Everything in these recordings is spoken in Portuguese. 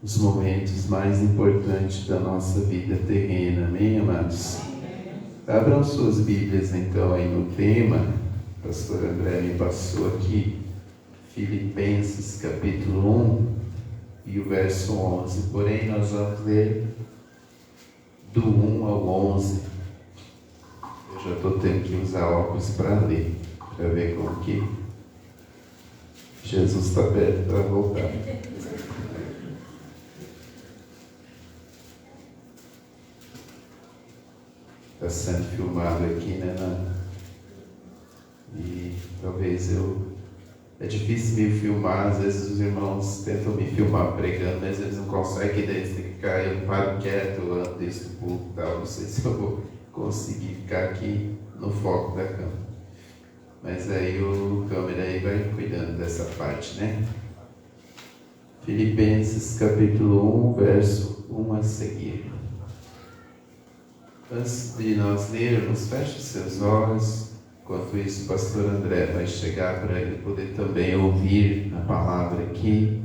os momentos mais importantes da nossa vida terrena, amém, amados? Abram suas Bíblias então aí no tema, o pastor André me passou aqui, Filipenses capítulo 1 e o verso 11, porém nós vamos ler do 1 ao 11, eu já estou tendo que usar óculos para ler, para ver como que Jesus está perto para voltar. Está sendo filmado aqui, né, Nana? E talvez é difícil me filmar, às vezes os irmãos tentam me filmar pregando, mas eles não conseguem, daí eles têm que ficar, eu paro quieto antes do culto e tal, não sei se eu vou conseguir ficar aqui no foco da câmera. Mas aí o câmera aí vai cuidando dessa parte, né? Filipenses capítulo 1, verso 1 a seguir. Antes de nós lermos, feche seus olhos. Enquanto isso, o pastor André vai chegar para ele poder também ouvir a palavra aqui.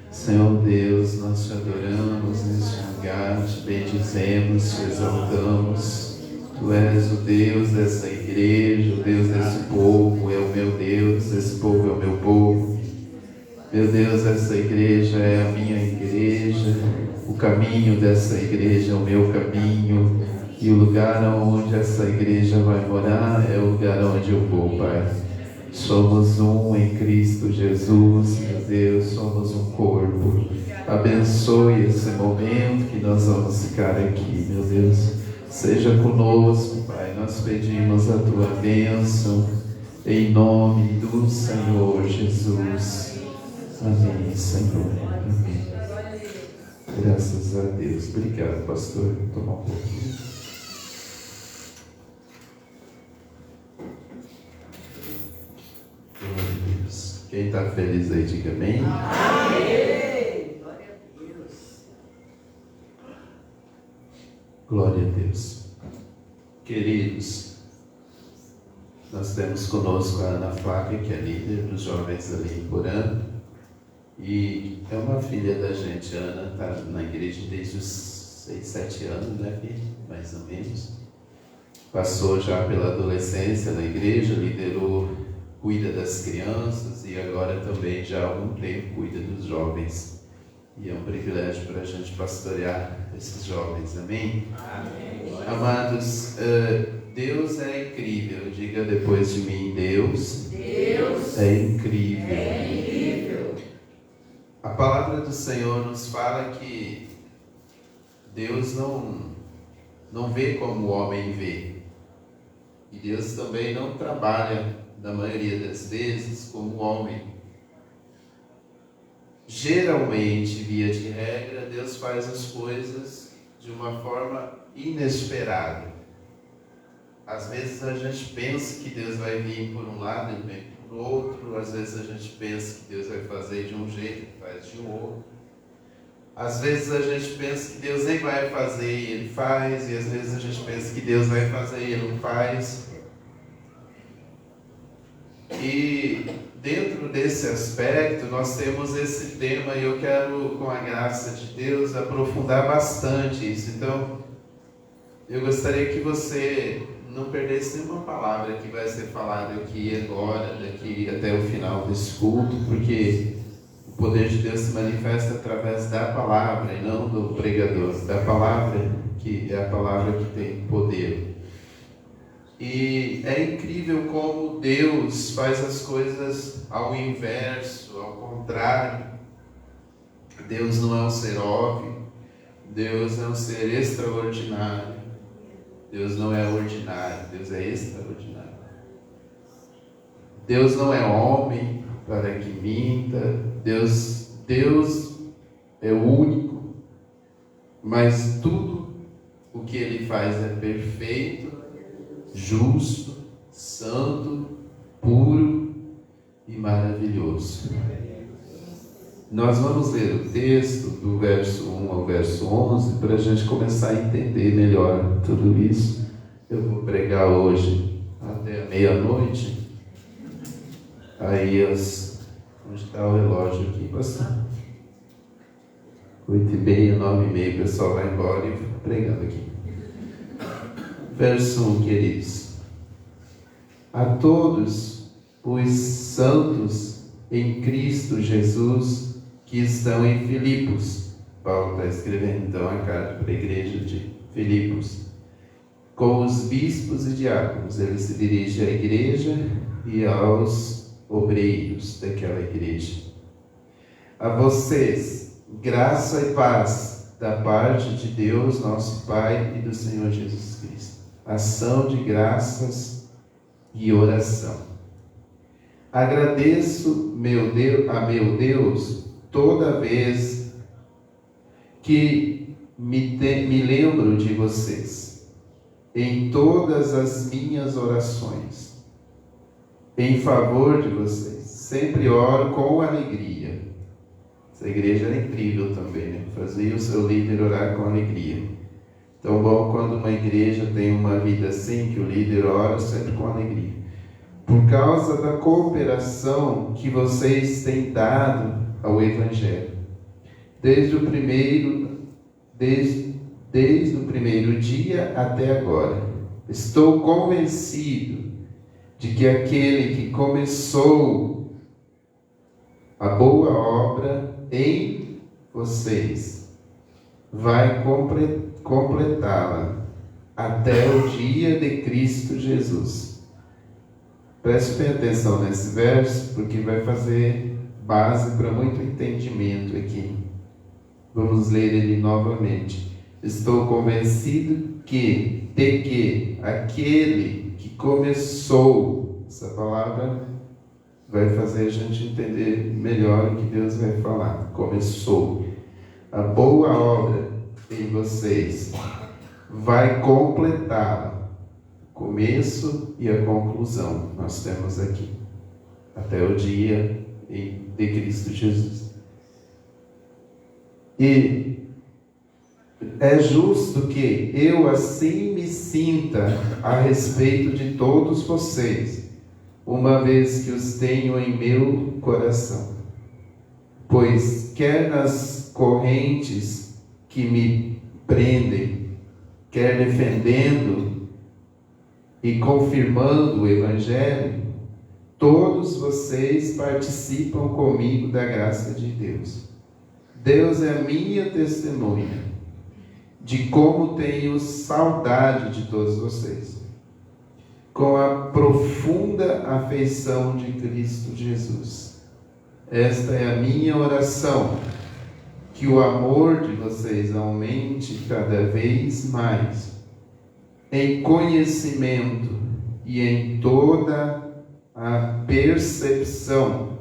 Senhor Deus, nós te adoramos neste lugar, te bendizemos, te exaltamos. Tu és o Deus dessa igreja, o Deus desse povo, é o meu Deus, esse povo é o meu povo. Meu Deus, essa igreja é a minha igreja, o caminho dessa igreja é o meu caminho. E o lugar onde essa igreja vai morar é o lugar onde eu vou, Pai. Somos um em Cristo Jesus, meu Deus, somos um corpo. Abençoe esse momento que nós vamos ficar aqui, meu Deus. Seja conosco, Pai. Nós pedimos a Tua bênção em nome do Senhor Jesus. Amém, Senhor. Amém. Graças a Deus. Obrigado, pastor. Vou tomar um pouquinho. Quem está feliz aí, diga amém. Amém. Glória a Deus. Glória a Deus. Queridos, nós temos conosco a Ana Flávia, que é líder dos jovens ali em Porã. E é uma filha da gente. A Ana está na igreja desde os 6, 7 anos, né, filha? Mais ou menos. Passou já pela adolescência na igreja, cuida das crianças e agora também já há algum tempo cuida dos jovens. E é um privilégio para a gente pastorear esses jovens, amém? Amém. Amados, Deus é incrível. Diga depois de mim, Deus é incrível. É incrível. A palavra do Senhor nos fala que Deus não vê como o homem vê. E Deus também não trabalha, na maioria das vezes, como homem. Geralmente, via de regra, Deus faz as coisas de uma forma inesperada. Às vezes a gente pensa que Deus vai vir por um lado e vem por outro. Às vezes a gente pensa que Deus vai fazer de um jeito e faz de outro. Às vezes a gente pensa que Deus nem vai fazer e Ele faz. E às vezes a gente pensa que Deus vai fazer e Ele não faz. E dentro desse aspecto nós temos esse tema e eu quero, com a graça de Deus, aprofundar bastante isso. Então, eu gostaria que você não perdesse nenhuma palavra que vai ser falada aqui agora, daqui até o final desse culto, porque o poder de Deus se manifesta através da palavra e não do pregador, da palavra, que é a palavra que tem poder. E é incrível como Deus faz as coisas ao inverso, ao contrário. Deus não é um ser óbvio, Deus é um ser extraordinário. Deus não é ordinário, Deus é extraordinário. Deus não é homem para que minta, Deus é único, mas tudo o que Ele faz é perfeito, justo, santo, puro e maravilhoso. Nós vamos ler o texto do verso 1 ao verso 11 para a gente começar a entender melhor tudo isso. Eu vou pregar hoje até meia-noite. Aí onde está o relógio aqui, pastor? 8h30, 9h30, o pessoal vai embora e eu fico pregando aqui. Verso 1, queridos. A todos os santos em Cristo Jesus que estão em Filipos. Paulo está escrevendo então a carta para a igreja de Filipos. Com os bispos e diáconos, ele se dirige à igreja e aos obreiros daquela igreja. A vocês, graça e paz da parte de Deus, nosso Pai, e do Senhor Jesus Cristo. Ação de graças e oração. Agradeço a meu Deus toda vez que me lembro de vocês, em todas as minhas orações, em favor de vocês. Sempre oro com alegria. Essa igreja era incrível também, né? Fazia o seu líder orar com alegria. Tão bom quando uma igreja tem uma vida assim, que o líder ora sempre com alegria. Por causa da cooperação que vocês têm dado ao Evangelho. Desde o primeiro dia até agora. Estou convencido de que aquele que começou a boa obra em vocês vai completá-la até o dia de Cristo Jesus. Preste bem atenção nesse verso, porque vai fazer base para muito entendimento aqui. Vamos ler ele novamente. Estou convencido de que aquele que começou, essa palavra vai fazer a gente entender melhor o que Deus vai falar. Começou a boa obra em vocês, vai completá-la. Começo e a conclusão nós temos aqui, até o dia de Cristo Jesus. E é justo que eu assim me sinta a respeito de todos vocês, uma vez que os tenho em meu coração. Pois quer nas correntes que me prendem, quer defendendo e confirmando o Evangelho, todos vocês participam comigo da graça de Deus. Deus é a minha testemunha de como tenho saudade de todos vocês, com a profunda afeição de Cristo Jesus. Esta é a minha oração, que o amor de vocês aumente cada vez mais, em conhecimento e em toda a percepção,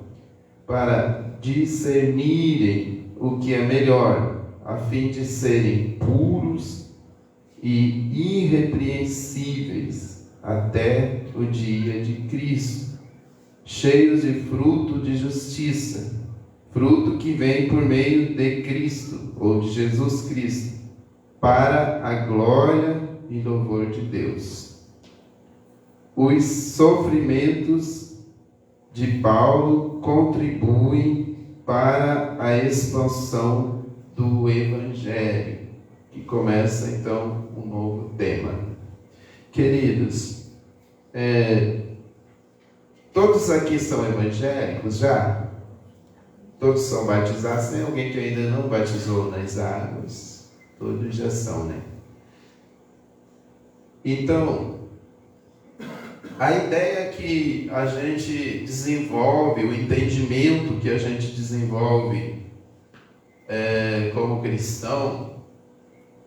para discernirem o que é melhor, a fim de serem puros e irrepreensíveis até o dia de Cristo, cheios de fruto de justiça, fruto que vem por meio de Cristo, ou de Jesus Cristo, para a glória e louvor de Deus. Os sofrimentos de Paulo contribuem para a expansão do Evangelho, que começa então um novo tema. Queridos, todos aqui são evangélicos já? Todos são batizados? Tem alguém que ainda não batizou nas águas? Todos já são, né? Então, a ideia que a gente desenvolve, o entendimento que a gente desenvolve como cristão,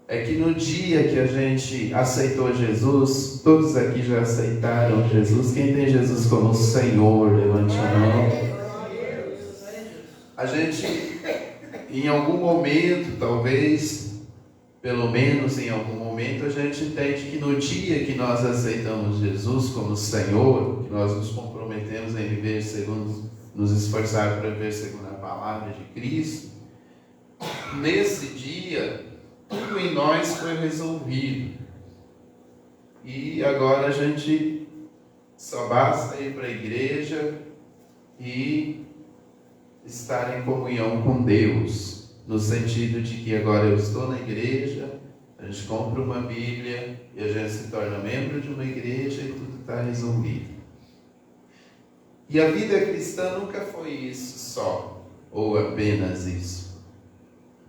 é que no dia que a gente aceitou Jesus, todos aqui já aceitaram Jesus. Quem tem Jesus como Senhor, levante a mão. A gente, em algum momento, talvez, pelo menos em algum momento, a gente entende que no dia que nós aceitamos Jesus como Senhor, que nós nos comprometemos em viver segundo, nos esforçar para viver segundo a palavra de Cristo, nesse dia, tudo em nós foi resolvido. E agora a gente só basta ir para a igreja e estar em comunhão com Deus. no sentido de que agora eu estou na igreja, a gente compra uma Bíblia e a gente se torna membro de uma igreja e tudo está resolvido. E a vida cristã nunca foi isso só, ou apenas isso.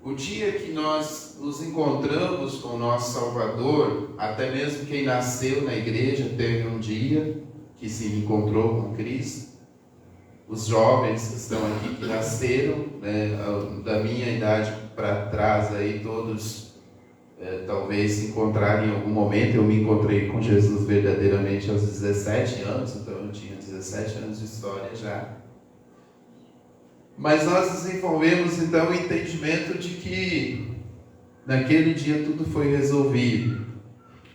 O dia que nós nos encontramos com o nosso Salvador, até mesmo quem nasceu na igreja teve um dia que se encontrou com Cristo. Os jovens que estão aqui, que nasceram, né, da minha idade para trás, aí todos talvez se encontrarem em algum momento. Eu me encontrei com Jesus verdadeiramente aos 17 anos, então eu tinha 17 anos de história já. Mas nós desenvolvemos então o entendimento de que naquele dia tudo foi resolvido.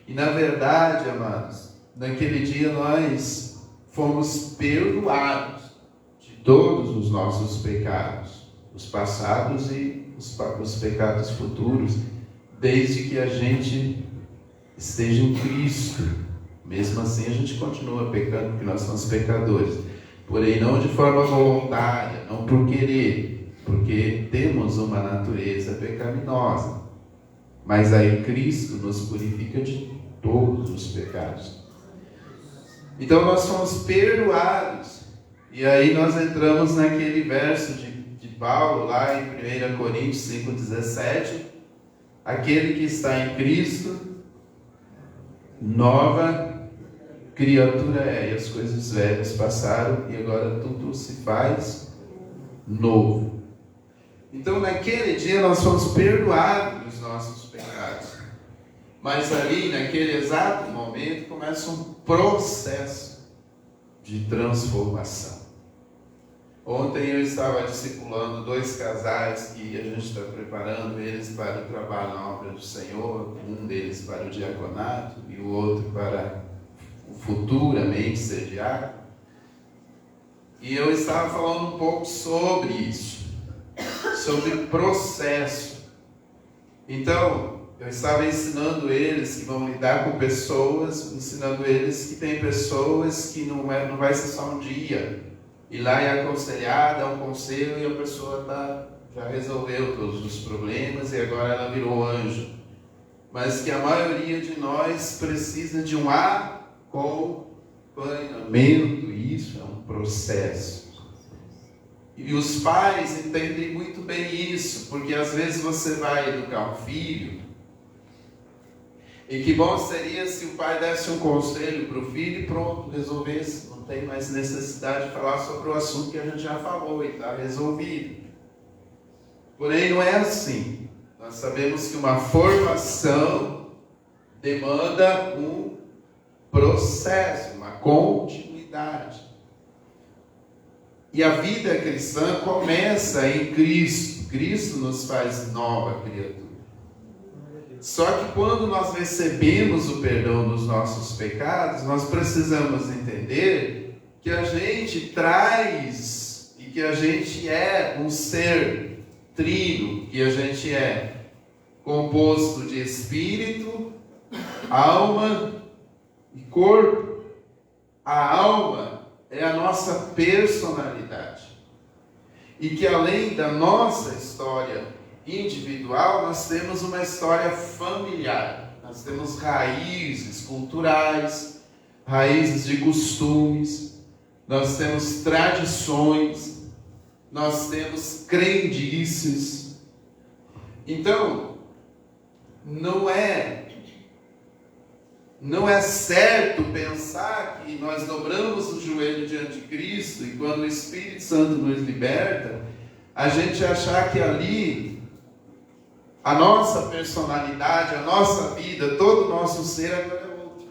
E na verdade, amados, naquele dia nós fomos perdoados de todos os nossos pecados, os passados e os pecados futuros, desde que a gente esteja em Cristo. Mesmo assim a gente continua pecando, porque nós somos pecadores. Porém, não de forma voluntária, não por querer, porque temos uma natureza pecaminosa. Mas aí Cristo nos purifica de todos os pecados. Então nós somos perdoados. E aí nós entramos naquele verso de Paulo, lá em 1 Coríntios 5,17. Aquele que está em Cristo, nova criatura é, e as coisas velhas passaram e agora tudo se faz novo. Então naquele dia nós fomos perdoados dos nossos pecados. Mas ali, naquele exato momento, começa um processo de transformação. Ontem eu estava discipulando 2 casais que a gente está preparando eles para o trabalho na obra do Senhor, um deles para o diaconato e o outro para futuramente ser diácono. E eu estava falando um pouco sobre isso, sobre processo. Então, eu estava ensinando eles que vão lidar com pessoas, ensinando eles que tem pessoas que não vai ser só um dia. Ir lá e aconselhar, dar um conselho e a pessoa já resolveu todos os problemas e agora ela virou anjo. Mas que a maioria de nós precisa de um acompanhamento, isso é um processo. E os pais entendem muito bem isso, porque às vezes você vai educar um filho, e que bom seria se o pai desse um conselho para o filho e pronto, resolvesse. Não tem mais necessidade de falar sobre o assunto que a gente já falou e está resolvido. Porém, não é assim. Nós sabemos que uma formação demanda um processo, uma continuidade. E a vida cristã começa em Cristo. Cristo nos faz nova criatura. Só que quando nós recebemos o perdão dos nossos pecados, nós precisamos entender que a gente traz e que a gente é um ser trino, que a gente é composto de espírito, alma e corpo. A alma é a nossa personalidade. E que além da nossa história individual, nós temos uma história familiar. Nós temos raízes culturais, raízes de costumes, nós temos tradições, nós temos crendices. Então, não é certo pensar que nós dobramos o joelho diante de Cristo e quando o Espírito Santo nos liberta, a gente achar que ali a nossa personalidade, a nossa vida, todo o nosso ser agora é outro.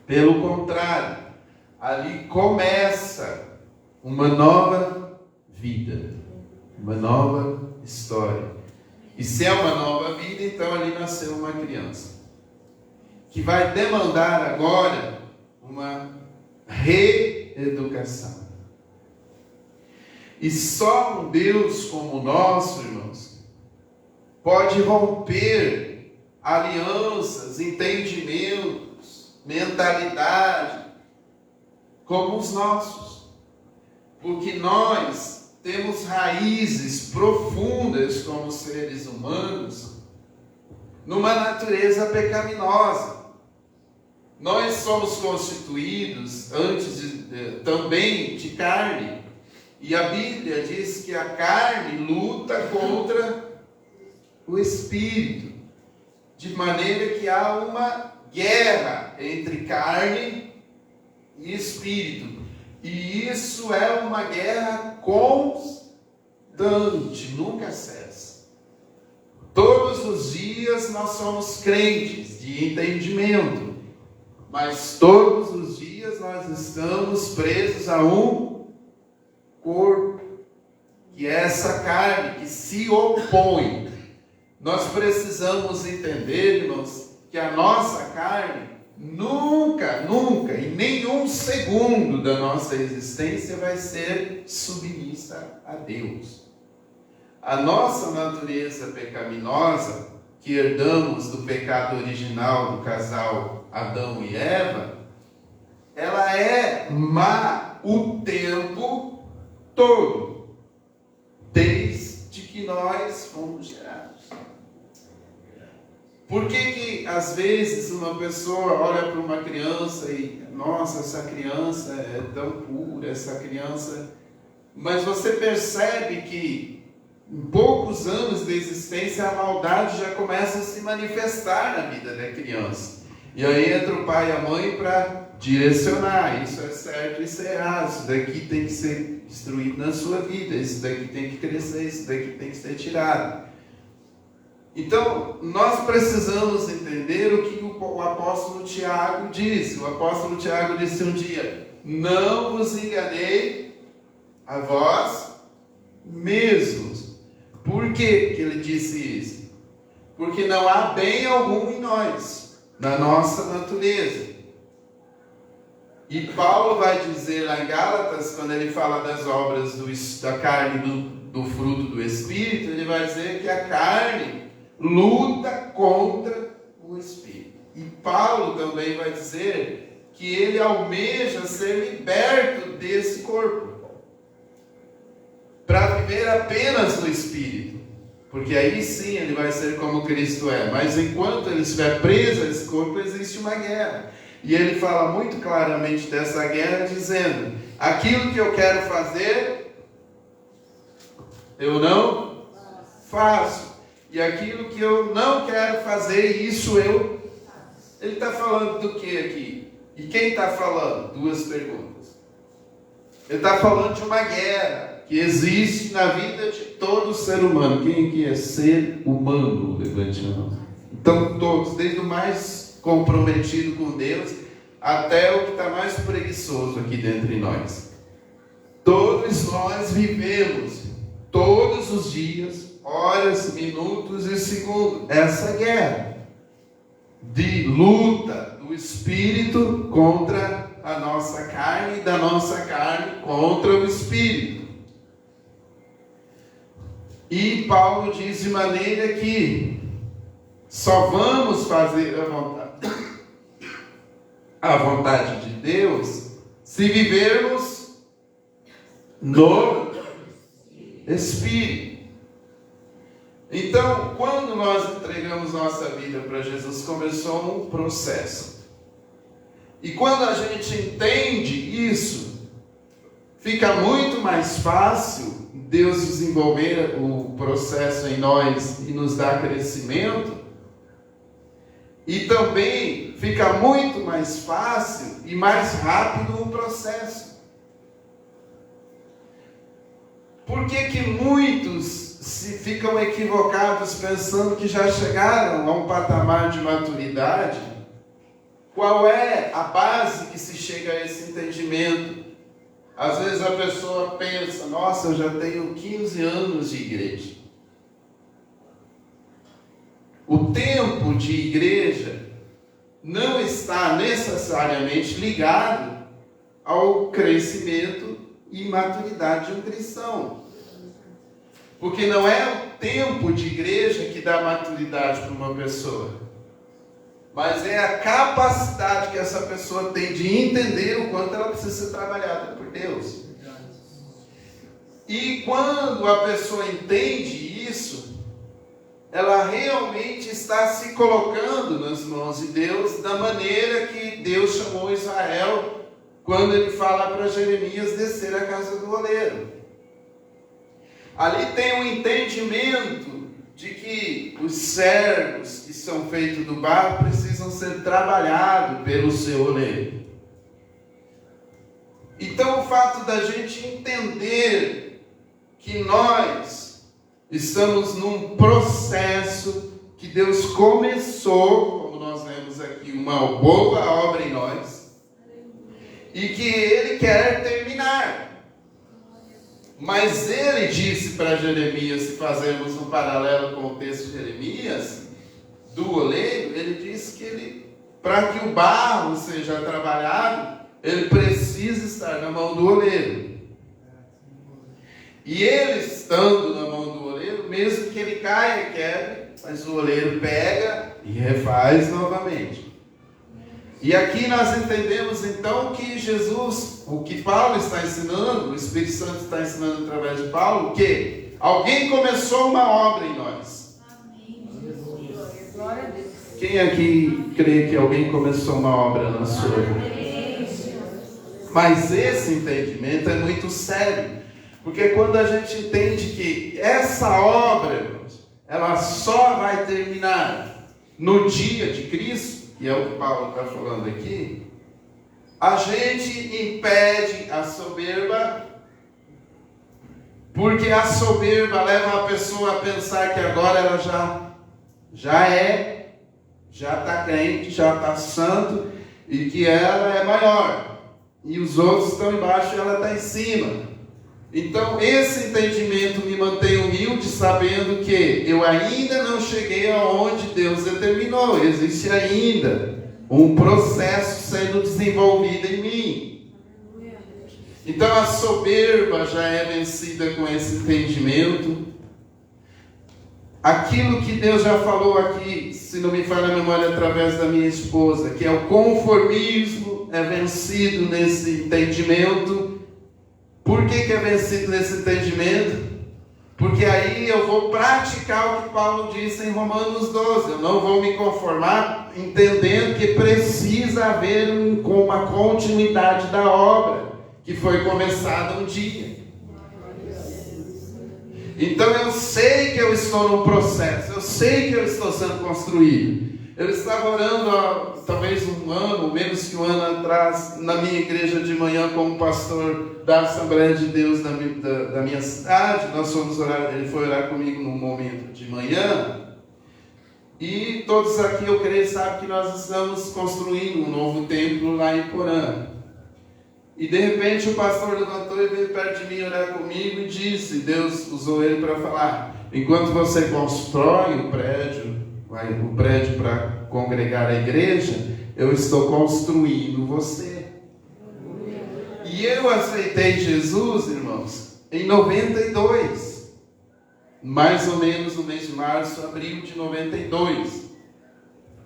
Pelo contrário, ali começa uma nova vida, uma nova história. E se é uma nova vida, então ali nasceu uma criança, que vai demandar agora uma reeducação. E só um Deus como o nosso, irmãos, pode romper alianças, entendimentos, mentalidade como os nossos. Porque nós temos raízes profundas como seres humanos numa natureza pecaminosa. Nós somos constituídos também de carne. E a Bíblia diz que a carne luta contra o espírito, de maneira que há uma guerra entre carne e espírito. E isso é uma guerra constante, nunca cessa. Todos os dias nós somos crentes de entendimento, mas todos os dias nós estamos presos a um corpo, que é essa carne que se opõe. Nós precisamos entender, irmãos, que a nossa carne nunca, em nenhum segundo da nossa existência vai ser submissa a Deus. A nossa natureza pecaminosa, que herdamos do pecado original do casal Adão e Eva, ela é má o tempo todo, desde que nós fomos gerados. Por que às vezes uma pessoa olha para uma criança e, nossa, essa criança é tão pura, essa criança... Mas você percebe que em poucos anos de existência a maldade já começa a se manifestar na vida da criança. E aí entra o pai e a mãe para direcionar, isso é certo, isso é errado, isso daqui tem que ser destruído na sua vida, isso daqui tem que crescer, isso daqui tem que ser tirado. Então, nós precisamos entender o que o apóstolo Tiago disse. O apóstolo Tiago disse um dia: não vos enganei a vós mesmos. Por que ele disse isso? Porque não há bem algum em nós, na nossa natureza. E Paulo vai dizer lá em Gálatas, quando ele fala das obras da carne, do fruto do Espírito, ele vai dizer que a carne luta contra o Espírito. E Paulo também vai dizer que ele almeja ser liberto desse corpo, para viver apenas no Espírito. Porque aí sim ele vai ser como Cristo é. Mas enquanto ele estiver preso a esse corpo, existe uma guerra. E ele fala muito claramente dessa guerra, dizendo: aquilo que eu quero fazer, eu não faço. E aquilo que eu não quero fazer, isso eu... Ele está falando do que aqui? E quem está falando? Duas perguntas. Ele está falando de uma guerra que existe na vida de todo ser humano. Quem aqui é ser humano? Levante a mão. Então todos, desde o mais comprometido com Deus, até o que está mais preguiçoso aqui dentro de nós. Todos nós vivemos, todos os dias, horas, minutos e segundos, essa guerra de luta do Espírito contra a nossa carne e da nossa carne contra o Espírito. E Paulo diz de maneira que só vamos fazer a vontade de Deus se vivermos no Espírito. Então, quando nós entregamos nossa vida para Jesus, começou um processo. E quando a gente entende isso, fica muito mais fácil Deus desenvolver o processo em nós e nos dar crescimento. E também fica muito mais fácil e mais rápido o processo. Por que muitos ficam equivocados pensando que já chegaram a um patamar de maturidade? Qual é a base que se chega a esse entendimento? Às vezes a pessoa pensa: nossa, eu já tenho 15 anos de igreja. O tempo de igreja não está necessariamente ligado ao crescimento e maturidade de um cristão. Porque não é o tempo de igreja que dá maturidade para uma pessoa, mas é a capacidade que essa pessoa tem de entender o quanto ela precisa ser trabalhada por Deus. E quando a pessoa entende isso, ela realmente está se colocando nas mãos de Deus da maneira que Deus chamou Israel quando ele fala para Jeremias descer a casa do oleiro. Ali tem um entendimento de que os servos que são feitos do barro precisam ser trabalhados pelo seu oleiro. Então o fato da gente entender que nós estamos num processo que Deus começou, como nós vemos aqui, uma boa obra em nós, e que Ele quer terminar. Mas Ele disse para Jeremias, se fazermos um paralelo com o texto de Jeremias, do oleiro, Ele disse que para que o barro seja trabalhado, ele precisa estar na mão do oleiro. E ele estando na mão do oleiro, mesmo que ele caia e quebre, mas o oleiro pega e refaz novamente. E aqui nós entendemos então que Jesus, o que Paulo está ensinando, o Espírito Santo está ensinando através de Paulo, que alguém começou uma obra em nós. Amém. Glória a Deus. Quem aqui crê que alguém começou uma obra na sua vida? Mas esse entendimento é muito sério, porque quando a gente entende que essa obra, irmãos, ela só vai terminar no dia de Cristo, e é o que Paulo está falando aqui, a gente impede a soberba, porque a soberba leva a pessoa a pensar que agora ela já está crente, já está santo, e que ela é maior. E os outros estão embaixo e ela está em cima. Então esse entendimento me mantém humilde, sabendo que eu ainda não cheguei aonde Deus determinou. Existe ainda um processo sendo desenvolvido em mim. Então a soberba já é vencida com esse entendimento. Aquilo que Deus já falou aqui, se não me falha a memória, através da minha esposa, que é o conformismo, é vencido nesse entendimento. Por que é vencido nesse entendimento? Porque aí eu vou praticar o que Paulo disse em Romanos 12. Eu não vou me conformar, entendendo que precisa haver uma continuidade da obra que foi começada um dia. Então eu sei que eu estou no processo, eu sei que eu estou sendo construído. Eu estava orando há talvez um ano, menos que um ano atrás, na minha igreja de manhã, como pastor da Assembleia de Deus da minha cidade. Nós fomos orar, ele foi orar comigo num momento de manhã. E todos aqui, eu creio, sabem que nós estamos construindo um novo templo lá em Porã. E de repente o pastor levantou e veio perto de mim orar comigo e disse, Deus usou ele para falar: enquanto você constrói o prédio para congregar a igreja, eu estou construindo você. E eu aceitei Jesus, irmãos, em 92, mais ou menos no mês de março, abril de 92.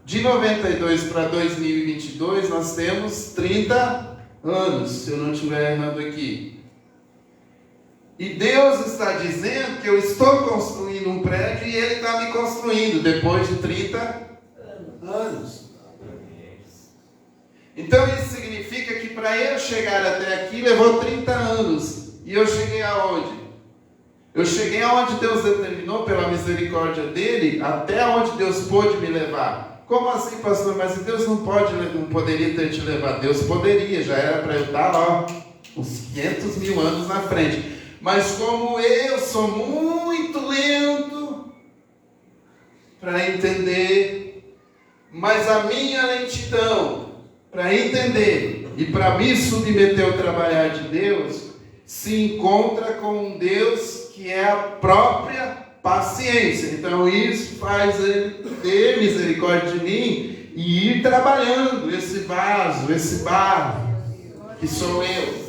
De 92 para 2022 nós temos 30 anos, se eu não estiver errando aqui. E Deus está dizendo que eu estou construindo um prédio e Ele está me construindo depois de 30 anos. Então isso significa que para eu chegar até aqui levou 30 anos. E eu cheguei aonde? Eu cheguei aonde Deus determinou pela misericórdia dEle, até onde Deus pôde me levar. Como assim, pastor? Mas Deus não poderia ter te levado. Deus poderia, já era para eu estar lá uns 500 mil anos na frente. Mas como eu sou muito lento para entender, mas a minha lentidão para entender e para me submeter ao trabalhar de Deus se encontra com um Deus que é a própria paciência. Então isso faz Ele ter misericórdia de mim e ir trabalhando esse vaso, esse barro que sou eu.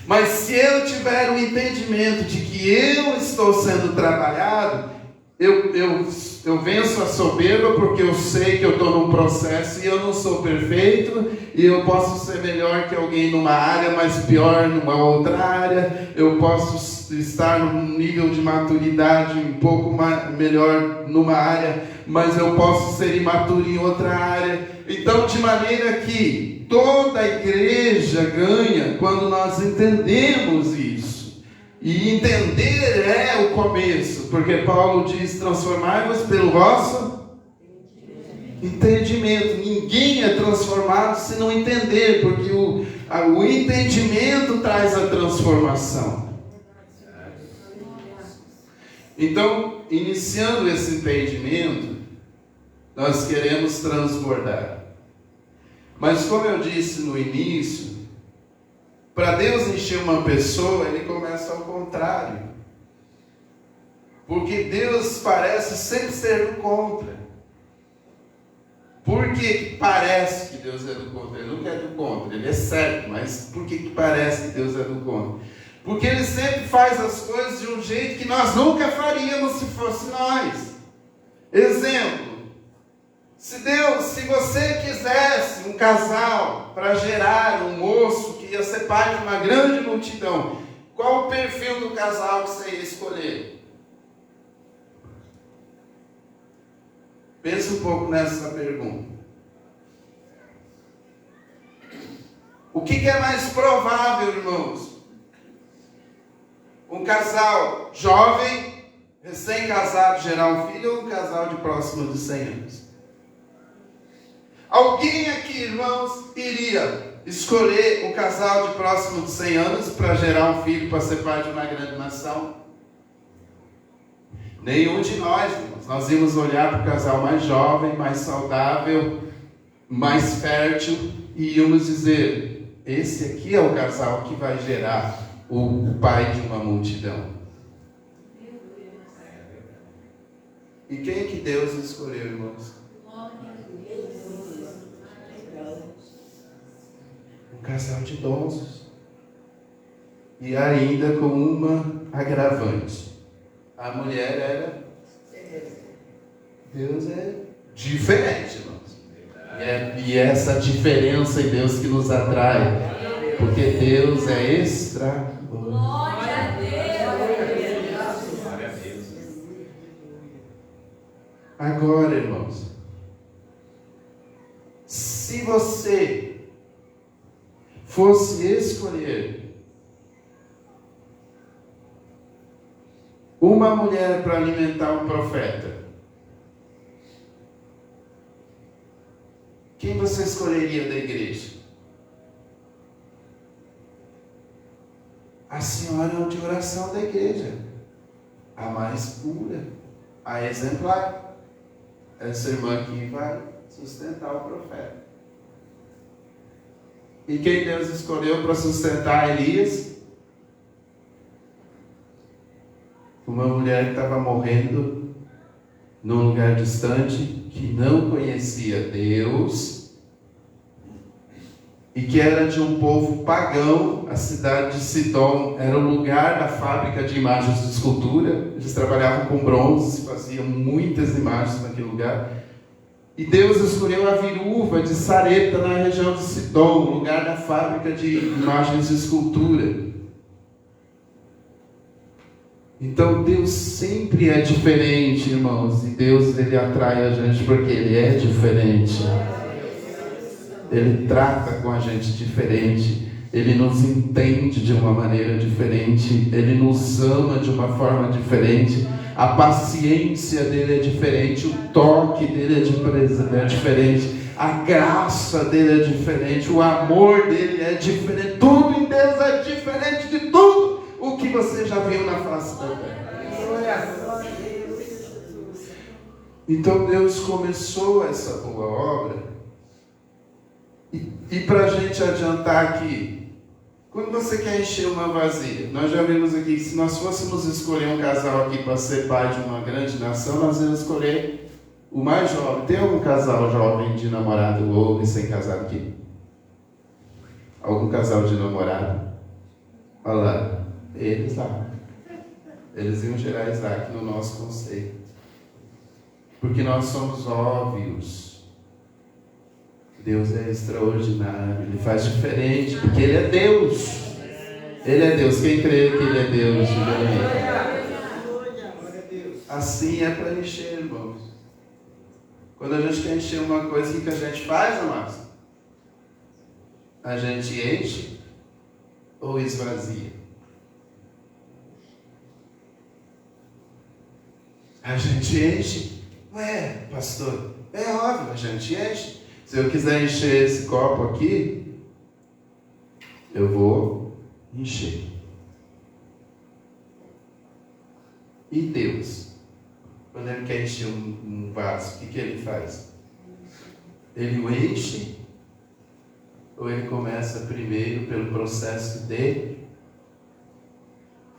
Mas se eu tiver o entendimento de que eu estou sendo trabalhado, eu eu venço a soberba porque eu sei que eu estou num processo e eu não sou perfeito, e eu posso ser melhor que alguém numa área, mas pior numa outra área. Eu posso estar num nível de maturidade um pouco melhor numa área, mas eu posso ser imaturo em outra área. Então, de maneira que toda a igreja ganha quando nós entendemos isso. E entender é o começo, porque Paulo diz: transformai-vos pelo vosso entendimento. Ninguém é transformado se não entender, porque o entendimento traz a transformação. Então, iniciando esse entendimento, nós queremos transbordar. Mas como eu disse no início, para Deus encher uma pessoa, Ele começa ao contrário. Porque Deus parece sempre ser do contra. Por que parece que Deus é do contra? Ele nunca é do contra, Ele é certo, mas por que parece que Deus é do contra? Porque Ele sempre faz as coisas de um jeito que nós nunca faríamos se fosse nós. Exemplo. Se você quisesse um casal para gerar um moço que ia ser pai de uma grande multidão, qual o perfil do casal que você ia escolher? Pense um pouco nessa pergunta. O que é mais provável, irmãos? Um casal jovem, recém-casado, gerar um filho, ou um casal de próximo de 100 anos? Alguém aqui, irmãos, iria escolher um casal de próximo de 100 anos para gerar um filho, para ser pai de uma grande nação? Nenhum de nós, irmãos. Nós íamos olhar para o casal mais jovem, mais saudável, mais fértil, e íamos dizer: esse aqui é o casal que vai gerar o pai de uma multidão. E quem que Deus escolheu, irmãos? Um casal de idosos. E ainda com uma agravante. A mulher era... Deus é diferente, irmãos. E é essa diferença em Deus que nos atrai. Porque Deus é extraordinário. Glória a Deus. Glória a Deus. Agora, irmãos, se você fosse escolher uma mulher para alimentar um profeta, quem você escolheria da igreja? A senhora de oração da igreja, a mais pura, a exemplar, essa irmã que vai sustentar o profeta. E quem Deus escolheu para sustentar Elias? Uma mulher que estava morrendo num lugar distante, que não conhecia Deus e que era de um povo pagão. A cidade de Sidom era o lugar da fábrica de imagens de escultura. Eles trabalhavam com bronze, faziam muitas imagens naquele lugar. E Deus escolheu a viúva de Sarepta, na região de Sidom, lugar da fábrica de imagens de escultura. Então Deus sempre é diferente, irmãos. E Deus, Ele atrai a gente porque Ele é diferente. Ele trata com a gente diferente. Ele nos entende de uma maneira diferente. Ele nos ama de uma forma diferente. A paciência dele é diferente. O toque dele é diferente. A graça dele é diferente. O amor dele é diferente. Tudo em Deus é diferente de tudo o que você já viu na face da terra. Então Deus começou essa boa obra. E para a gente adiantar aqui, quando você quer encher uma vazia, nós já vimos aqui que se nós fôssemos escolher um casal aqui para ser pai de uma grande nação, nós íamos escolher o mais jovem. Tem algum casal jovem de namorado ou recém-casado aqui? Algum casal de namorado? Olha lá, eles lá. Eles iam gerar Isaac no nosso conceito. Porque nós somos óbvios. Deus é extraordinário, Ele faz diferente, porque Ele é Deus. Ele é Deus. Quem crê que Ele é Deus? Assim é para encher, irmãos. Quando a gente quer encher uma coisa, o que a gente faz, amados? A gente enche ou esvazia? A gente enche. Ué, pastor, é óbvio, a gente enche. Se eu quiser encher esse copo aqui, eu vou encher. E Deus, quando Ele quer encher um vaso, o que Ele faz? Ele o enche? Ou Ele começa primeiro pelo processo de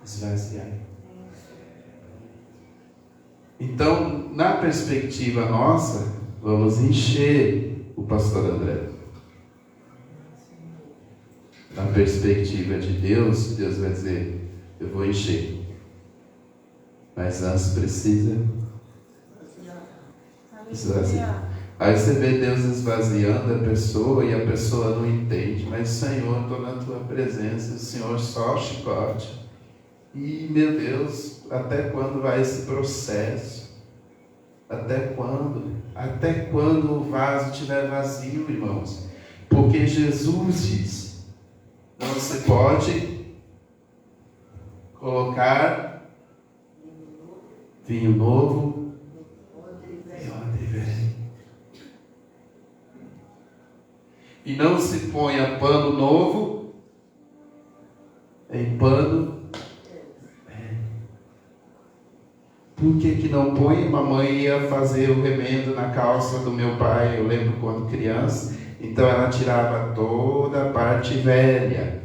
esvaziar? Então, na perspectiva nossa, vamos encher o pastor André. Na perspectiva de Deus, Deus vai dizer, eu vou encher. Mas antes precisa esvaziar. Aí você vê Deus esvaziando a pessoa e a pessoa não entende. Mas Senhor, estou na tua presença, o Senhor só chicote. E meu Deus, até quando vai esse processo? Até quando? Até quando o vaso estiver vazio, irmãos? Porque Jesus diz, não se pode colocar vinho novo em odre velho. E não se ponha pano novo em pano. Por que não põe? Mamãe ia fazer o remendo na calça do meu pai, eu lembro quando criança. Então ela tirava toda a parte velha.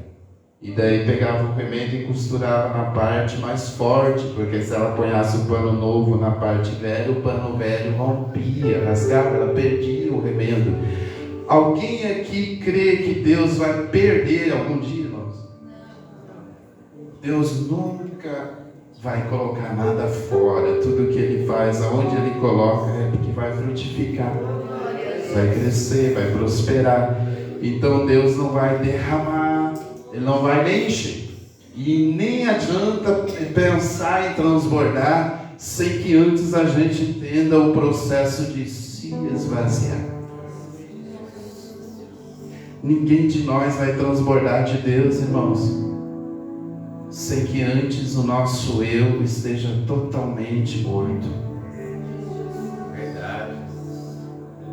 E daí pegava o remendo e costurava na parte mais forte. Porque se ela ponhasse o pano novo na parte velha, o pano velho rompia, rasgava, ela perdia o remendo. Alguém aqui crê que Deus vai perder algum dia, irmãos? Deus nunca vai colocar nada fora. Tudo que Ele faz, aonde Ele coloca, é porque vai frutificar, vai crescer, vai prosperar. Então Deus não vai derramar, Ele não vai nem encher. E nem adianta pensar em transbordar sem que antes a gente entenda o processo de se esvaziar. Ninguém de nós vai transbordar de Deus, irmãos, sem que antes o nosso eu esteja totalmente morto. Verdade.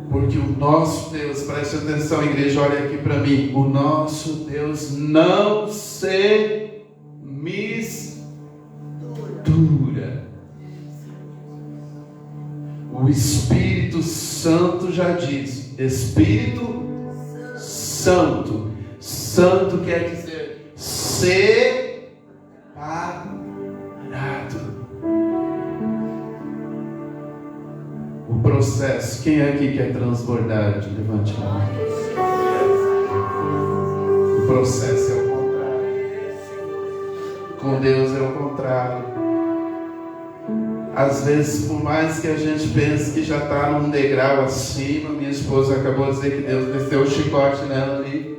Porque o nosso Deus, preste atenção, igreja, olha aqui para mim. O nosso Deus não se mistura. O Espírito Santo já diz. Espírito Santo. Santo quer dizer separado. O processo. Quem aqui quer transbordar? Levante a mão. O processo é o contrário. Com Deus é o contrário. Às vezes, por mais que a gente pense que já está num degrau acima, minha esposa acabou de dizer que Deus desceu o chicote nela ali.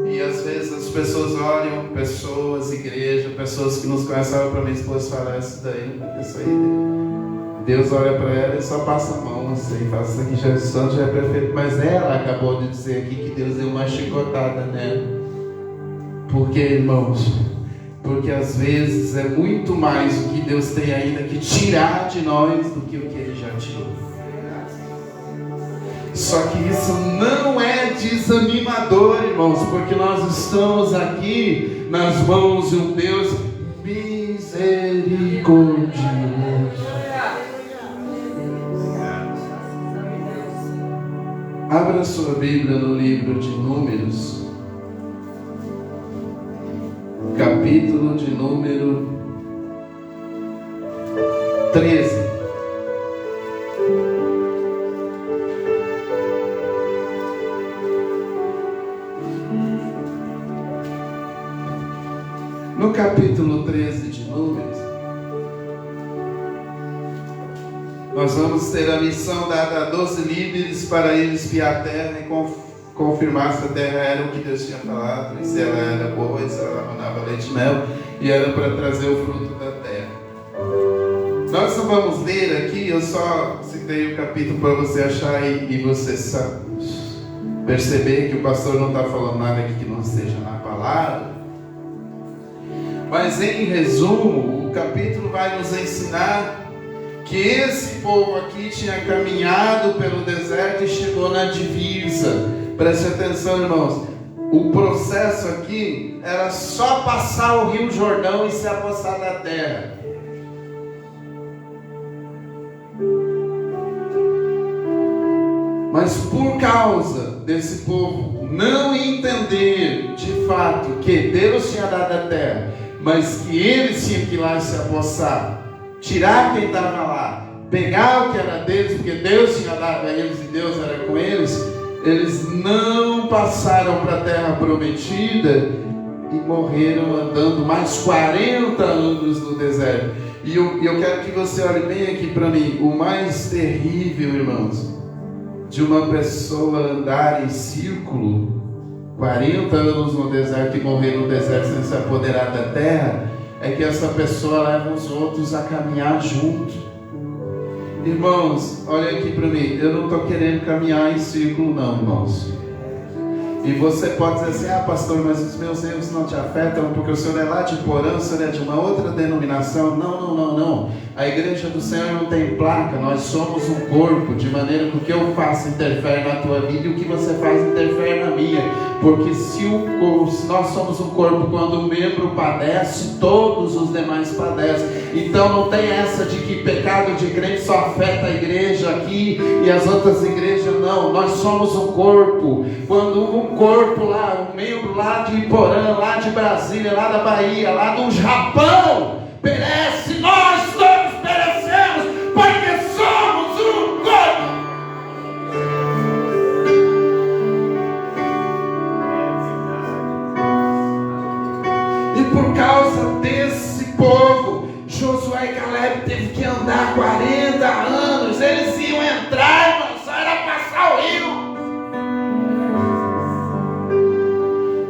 E às vezes as pessoas olham, pessoas, igreja, pessoas que nos conhecem, olham para minha esposa e falam, isso daí, isso aí. Deus olha para ela e só passa a mão assim, fala, isso aqui Jesus Santo já é perfeito. Mas ela acabou de dizer aqui que Deus deu uma chicotada nela. Por quê, irmãos? Porque às vezes é muito mais o que Deus tem ainda que tirar de nós do que o que Ele já tirou. Só que isso não é desanimador, irmãos, porque nós estamos aqui nas mãos de um Deus misericordioso. Abra sua Bíblia no livro de Números, capítulo de número 13. No capítulo 13 de Números, Nós vamos ter a missão dada a 12 líderes para ir espiar a terra e confirmar se a terra era o que Deus tinha falado, e se ela era boa, e se ela mandava leite e mel, e era para trazer o fruto da terra. Nós não vamos ler aqui, eu só citei o capítulo para você achar e você perceber que o pastor não está falando nada aqui que não esteja na palavra. Mas em resumo, o capítulo vai nos ensinar que esse povo aqui tinha caminhado pelo deserto e chegou na divisa. Preste atenção, irmãos. O processo aqui era só passar o Rio Jordão e se apossar da terra. Mas por causa desse povo não entender de fato que Deus tinha dado a terra, mas que eles tinham que ir lá se apossar, tirar quem estava lá, pegar o que era deles, porque Deus tinha dado a eles e Deus era com eles, eles não passaram para a terra prometida e morreram andando mais 40 anos no deserto. E eu quero que você olhe bem aqui para mim. O mais terrível, irmãos, de uma pessoa andar em círculo 40 anos no deserto e morrer no deserto sem se apoderar da terra, é que essa pessoa leva os outros a caminhar junto. Irmãos, olha aqui para mim, eu não estou querendo caminhar em círculo não, irmãos. E você pode dizer assim, pastor, mas os meus erros não te afetam, porque o senhor é lá de Porã, o senhor é de uma outra denominação. Não. A igreja do Senhor não tem placa, nós somos um corpo, de maneira que o que eu faço interfere na tua vida e o que você faz interfere na minha. Porque se nós somos um corpo, quando um membro padece, todos os demais padecem. Então não tem essa de que pecado de crente só afeta a igreja aqui e as outras igrejas, não. Nós somos um corpo. Quando um corpo lá, um membro lá de Iporã, lá de Brasília, lá da Bahia, lá do Japão perece, nós todos perecemos, porque somos um corpo. E por causa desse povo, Josué e Caleb teve que andar 40 anos. Eles iam entrar, irmão, só era passar o rio.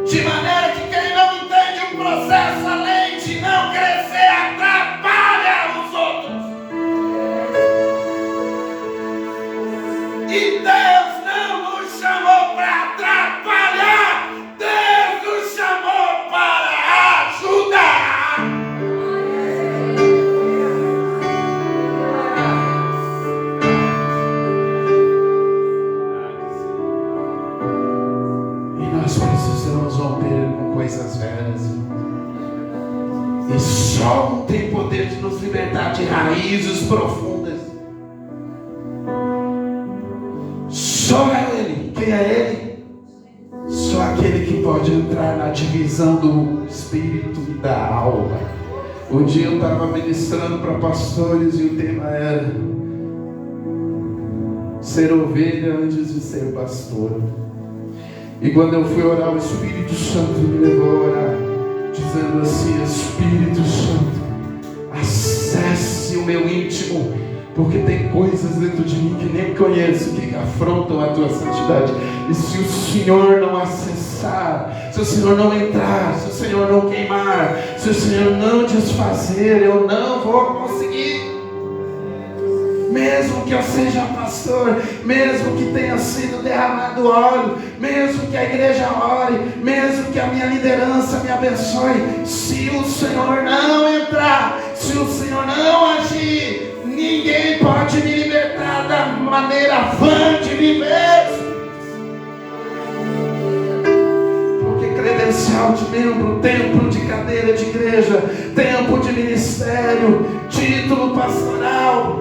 De maneira que quem não entende o processo, além de não crescer, atrapalha os outros. E Deus não nos chamou para atrapalhar, Deus nos chamou para ajudar. E nós precisamos romper com coisas velhas. E só um tem poder de nos libertar de raízes profundas. Só Ele. Quem é Ele? Só aquele que pode entrar na divisão do espírito e da alma. Um dia eu estava ministrando para pastores e o tema era ser ovelha antes de ser pastor. E quando eu fui orar, o Espírito Santo me levou a orar, dizendo assim: Espírito Santo, acesse o meu íntimo, porque tem coisas dentro de mim que nem conheço, que afrontam a tua santidade. E se o Senhor não acessar, se o Senhor não entrar, se o Senhor não queimar, se o Senhor não desfazer, eu não vou conseguir. Mesmo que eu seja pastor, mesmo que tenha sido derramado óleo, mesmo que a igreja ore, mesmo que a minha liderança me abençoe, se o Senhor não entrar, se o Senhor não agir, ninguém pode me libertar da maneira vã de viver. Porque credencial de membro, templo de cadeira de igreja, tempo de ministério, título pastoral,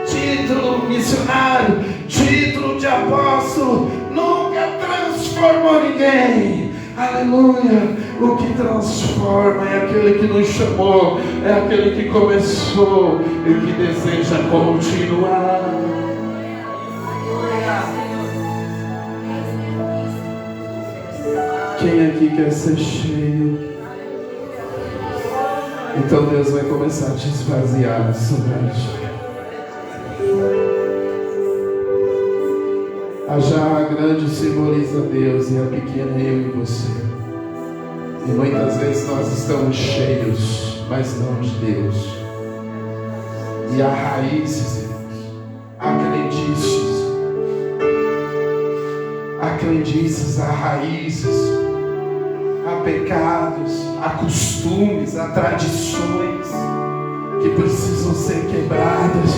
título missionário, título de apóstolo, nunca transformou ninguém. Aleluia. O que transforma é aquele que nos chamou, é aquele que começou e que deseja continuar. Quem aqui quer ser cheio? Então Deus vai começar a te esvaziar sobre a gente. A jarra grande simboliza Deus e a pequena eu e você. E muitas vezes nós estamos cheios, mas não de Deus. E há raízes, há crendices, há raízes, há pecados, há costumes, há tradições que precisam ser quebradas,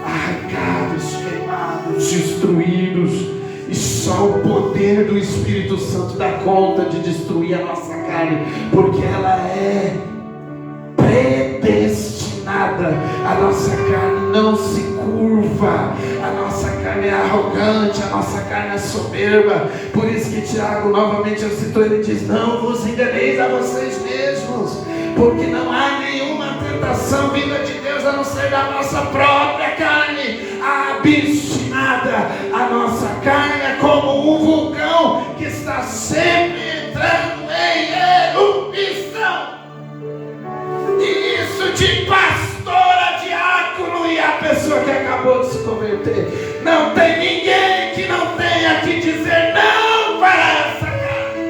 arrancados, queimados, destruídos. E só o poder do Espírito Santo dá conta de destruir a nossa carne, porque ela é predestinada. A nossa carne não se curva, a nossa carne é arrogante, a nossa carne é soberba. Por isso que Tiago novamente citou, ele diz: não vos enganeis a vocês mesmos, porque não há nenhuma tentação vinda de Deus a não ser da nossa própria carne obstinada. A nossa carne é como um vulcão que está sempre entrando em erupção. E isso de pastor a diácono e a pessoa que acabou de se converter. Não tem ninguém que não tenha que dizer não para essa carne.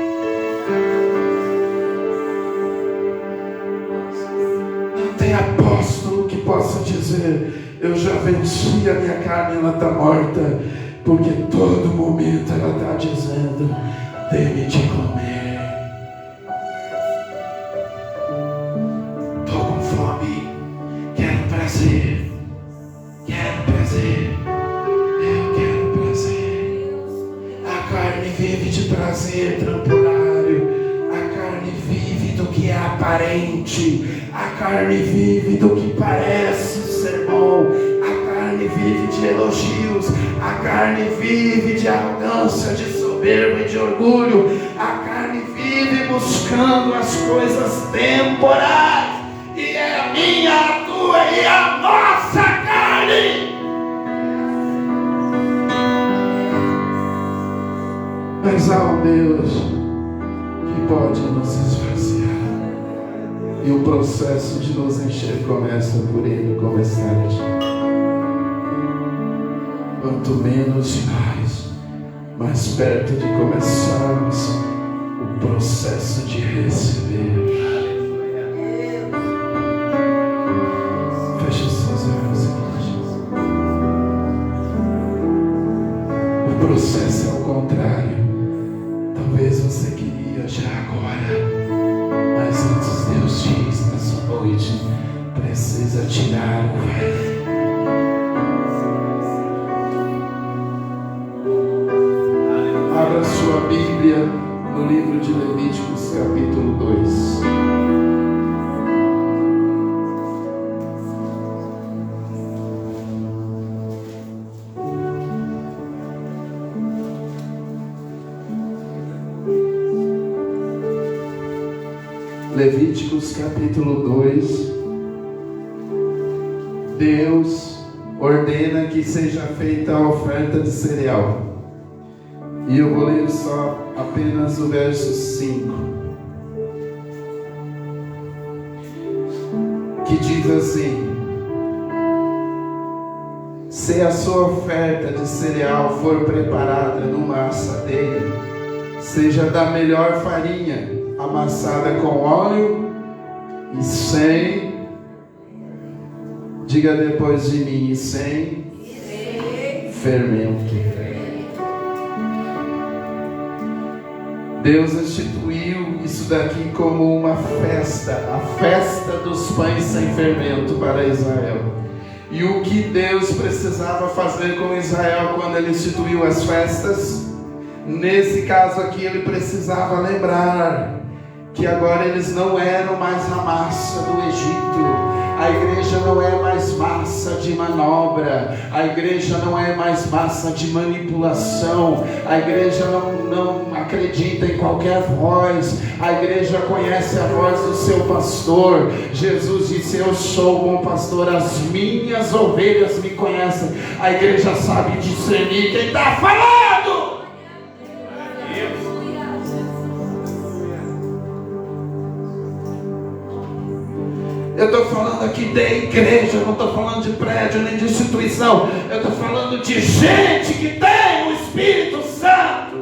Não tem apóstolo que possa dizer: eu já venci a minha carne, ela está morta. Porque todo momento ela está dizendo: dê-me de comer. Estou com fome, quero prazer, eu quero prazer. A carne vive de prazer temporário, a carne vive do que é aparente, a carne vive do que parece ser bom, a carne vive de elogios, a carne vive de arrogância, de soberba e de orgulho, a carne vive buscando as coisas temporais, e é a minha, a tua e a nossa carne. Mas há um Deus que pode nos esvaziar, e o processo de nos encher começa por Ele começar a agir. Quanto menos de nós, mais perto de começarmos o processo de receber. Feche seus olhos, igreja. O processo é o contrário. Talvez você queria já agora, mas antes Deus diz nessa noite: precisa tirar o velho. Abra sua Bíblia no livro de Levíticos, capítulo 2. Levíticos, capítulo 2. Deus ordena que seja feita a oferta de cereal. E eu vou ler só apenas o verso 5, que diz assim: se a sua oferta de cereal for preparada numa assadeira, seja da melhor farinha, amassada com óleo e sem, diga depois de mim, e sem fermento. Deus instituiu isso daqui como uma festa, a festa dos pães sem fermento para Israel. E o que Deus precisava fazer com Israel quando Ele instituiu as festas? Nesse caso aqui, Ele precisava lembrar que agora eles não eram mais a massa do Egito. A igreja não é mais massa de manobra, a igreja não é mais massa de manipulação, a igreja não acredita em qualquer voz, a igreja conhece a voz do seu pastor. Jesus disse: eu sou o bom pastor, as minhas ovelhas me conhecem. A igreja sabe discernir quem está falando. Eu estou falando aqui de igreja, eu não estou falando de prédio nem de instituição. Eu estou falando de gente que tem o Espírito Espírito Santo.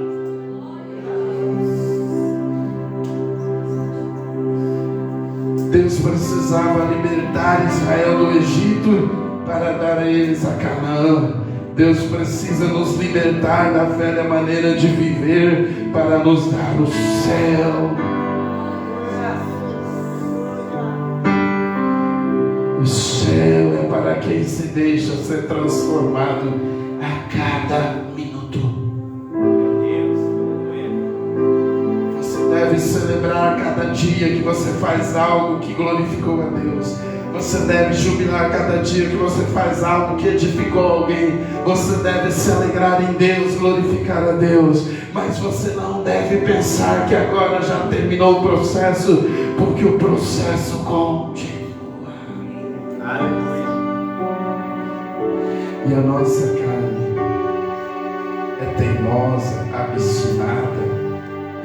Deus precisava libertar Israel do Egito para dar a eles a Canaã. Deus precisa nos libertar da velha maneira de viver para nos dar o céu. O céu é para quem se deixa ser transformado a cada minuto. Você deve celebrar cada dia que você faz algo que glorificou a Deus. Você deve jubilar cada dia que você faz algo que edificou alguém. Você deve se alegrar em Deus, glorificar a Deus. Mas você não deve pensar que agora já terminou o processo, porque o processo continua. E a nossa carne é teimosa, obstinada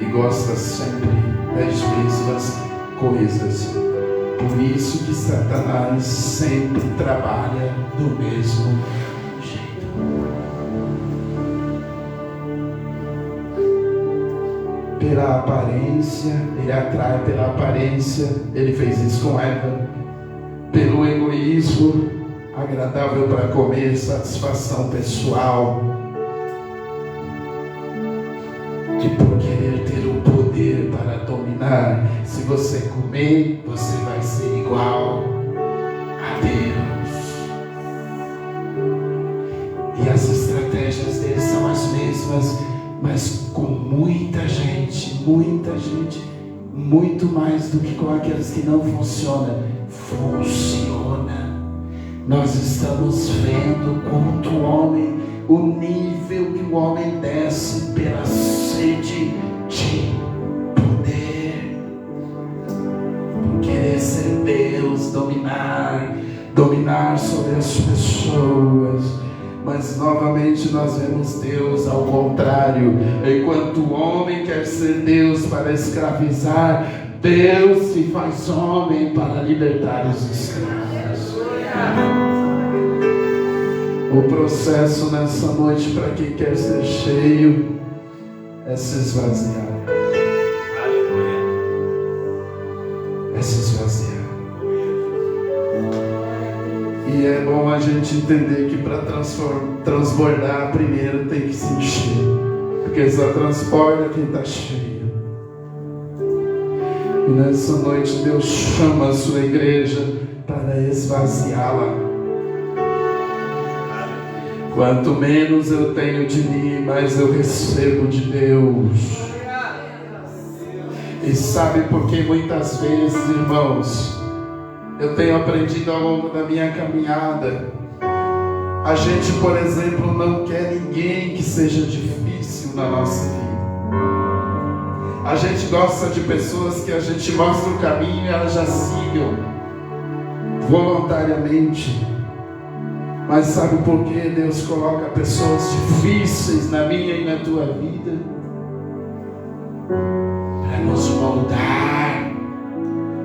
e gosta sempre das mesmas coisas. Por isso que Satanás sempre trabalha do mesmo jeito. Pela aparência, ele atrai pela aparência. Ele fez isso com Eva. Pelo egoísmo, agradável para comer, satisfação pessoal. E por querer ter o poder para dominar. Se você comer, você vai ser igual a Deus. E as estratégias deles são as mesmas, mas com muita gente, muito mais do que com aqueles que não funcionam. Funciona. Nós estamos vendo quanto o homem, o nível que o homem desce pela sede de poder, por querer ser Deus, dominar sobre as pessoas. Mas novamente nós vemos Deus ao contrário. Enquanto o homem quer ser Deus para escravizar, Deus se faz homem para libertar os escravos. O processo nessa noite para quem quer ser cheio é se esvaziar. É se esvaziar. E é bom a gente entender que para transbordar primeiro tem que se encher, porque só transporta quem está cheio. E nessa noite Deus chama a sua igreja para esvaziá-la. Quanto menos eu tenho de mim, mais eu recebo de Deus. E sabe por que muitas vezes, irmãos, eu tenho aprendido ao longo da minha caminhada, a gente, por exemplo, não quer ninguém que seja difícil na nossa vida. A gente gosta de pessoas que a gente mostra o caminho e elas já sigam voluntariamente. Mas sabe por que Deus coloca pessoas difíceis na minha e na tua vida? Para nos moldar.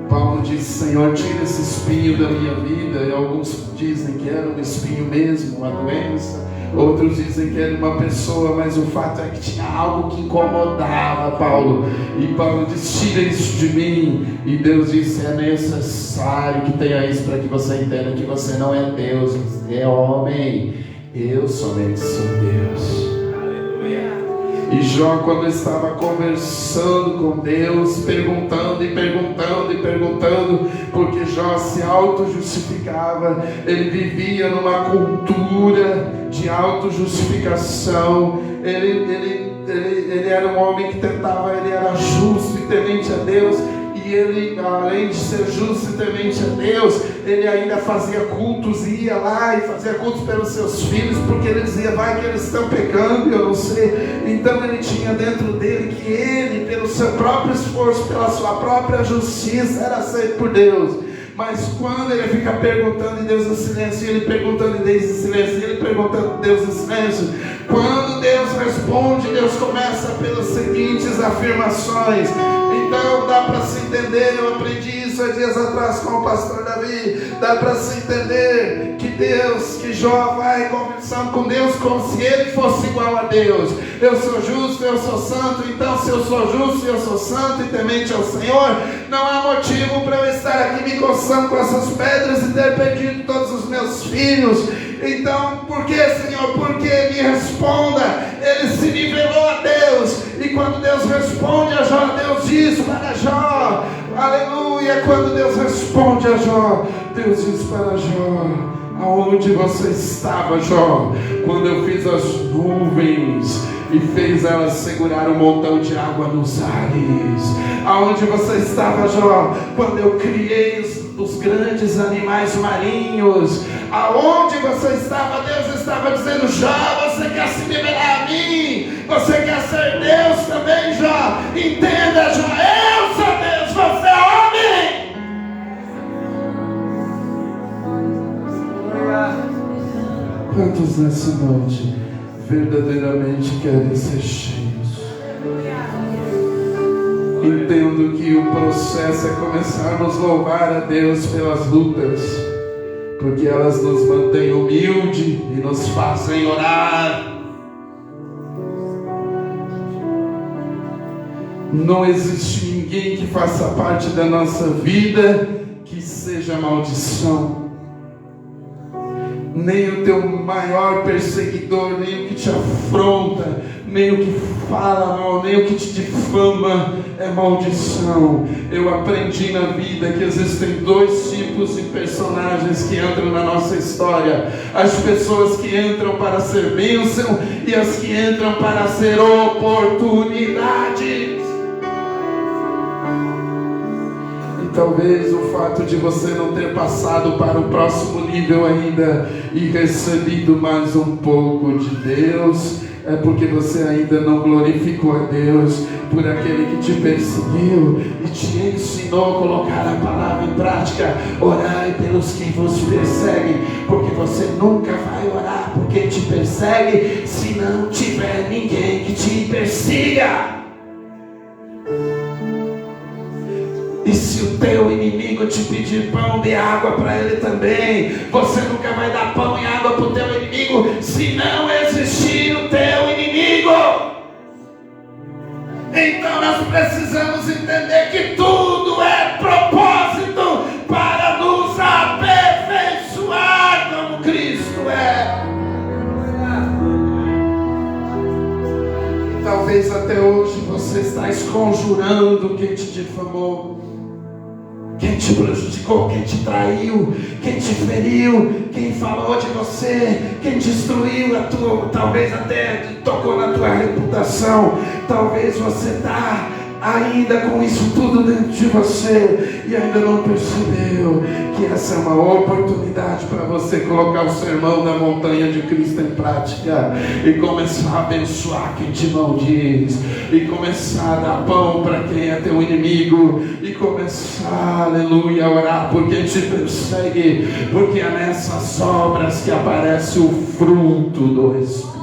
Paulo diz: Senhor, tira esse espinho da minha vida. E alguns dizem que era um espinho mesmo, uma doença. Outros dizem que era uma pessoa, mas o fato é que tinha algo que incomodava Paulo. E Paulo diz: tira isso de mim. E Deus disse: é necessário que tenha isso para que você entenda que você não é Deus, você é homem. Eu somente sou Deus. E Jó, quando estava conversando com Deus, perguntando, porque Jó se auto-justificava, ele vivia numa cultura de auto-justificação, ele era um homem que tentava, ele era justo e temente a Deus, e ele, além de ser justo e temente a Deus, ele ainda fazia cultos, ia lá e fazia cultos pelos seus filhos, porque ele dizia: vai que eles estão pecando, eu não sei. Então ele tinha dentro dele que ele, pelo seu próprio esforço, pela sua própria justiça, era aceito por Deus. Mas quando ele fica perguntando e Deus em silêncio, ele perguntando e Deus em silêncio, ele perguntando e Deus em silêncio, quando Deus responde, Deus começa pelas seguintes afirmações. Então dá para se entender, eu aprendi isso há dias atrás com o pastor Davi, dá para se entender que Deus, que Jó vai conversando com Deus como se ele fosse igual a Deus. Eu sou justo, eu sou santo, então se eu sou justo, eu sou santo e temente ao Senhor, não há motivo para eu estar aqui me coçando com essas pedras e ter perdido todos os meus filhos. Então, por que, Senhor? Porque me responda. Ele se nivelou a Deus, e quando Deus responde a Jó, Deus diz para Jó, aleluia, quando Deus responde a Jó, Deus diz para Jó: aonde você estava, Jó, quando eu fiz as nuvens e fez elas segurar um montão de água nos ares? Aonde você estava, Jó, quando eu criei os grandes animais marinhos? Aonde você estava? Deus estava dizendo: Jó, você quer se nivelar a mim? Você quer ser Deus também, Jó? Entenda, Jó, eu sou Deus, você é homem. Quantos nessa noite verdadeiramente querem ser cheios? Entendo que o processo é começarmos a louvar a Deus pelas lutas, porque elas nos mantêm humildes e nos fazem orar. Não existe ninguém que faça parte da nossa vida que seja maldição. Nem o teu maior perseguidor, nem o que te afronta, nem o que fala mal, nem o que te difama é maldição. Eu aprendi na vida que existem dois tipos de personagens que entram na nossa história: as pessoas que entram para ser bênção e as que entram para ser oportunidades. Talvez o fato de você não ter passado para o próximo nível ainda e recebido mais um pouco de Deus é porque você ainda não glorificou a Deus por aquele que te perseguiu e te ensinou a colocar a palavra em prática. Orai pelos que vos perseguem, porque você nunca vai orar por quem te persegue se não tiver ninguém que te persiga. E se o teu inimigo te pedir pão, dê água para ele também. Você nunca vai dar pão e água para o teu inimigo se não existir o teu inimigo. Então nós precisamos entender que tudo é propósito para nos aperfeiçoar como Cristo é. Talvez até hoje você está esconjurando quem te difamou, quem te prejudicou, quem te traiu, quem te feriu, quem falou de você, quem destruiu a tua, talvez até tocou na tua reputação. Talvez você está ainda com isso tudo dentro de você e ainda não percebeu que essa é uma oportunidade para você colocar o sermão da montanha de Cristo em prática e começar a abençoar quem te maldiz, e começar a dar pão para quem é teu inimigo, e começar, aleluia, a orar por quem te persegue, porque é nessas obras que aparece o fruto do Espírito.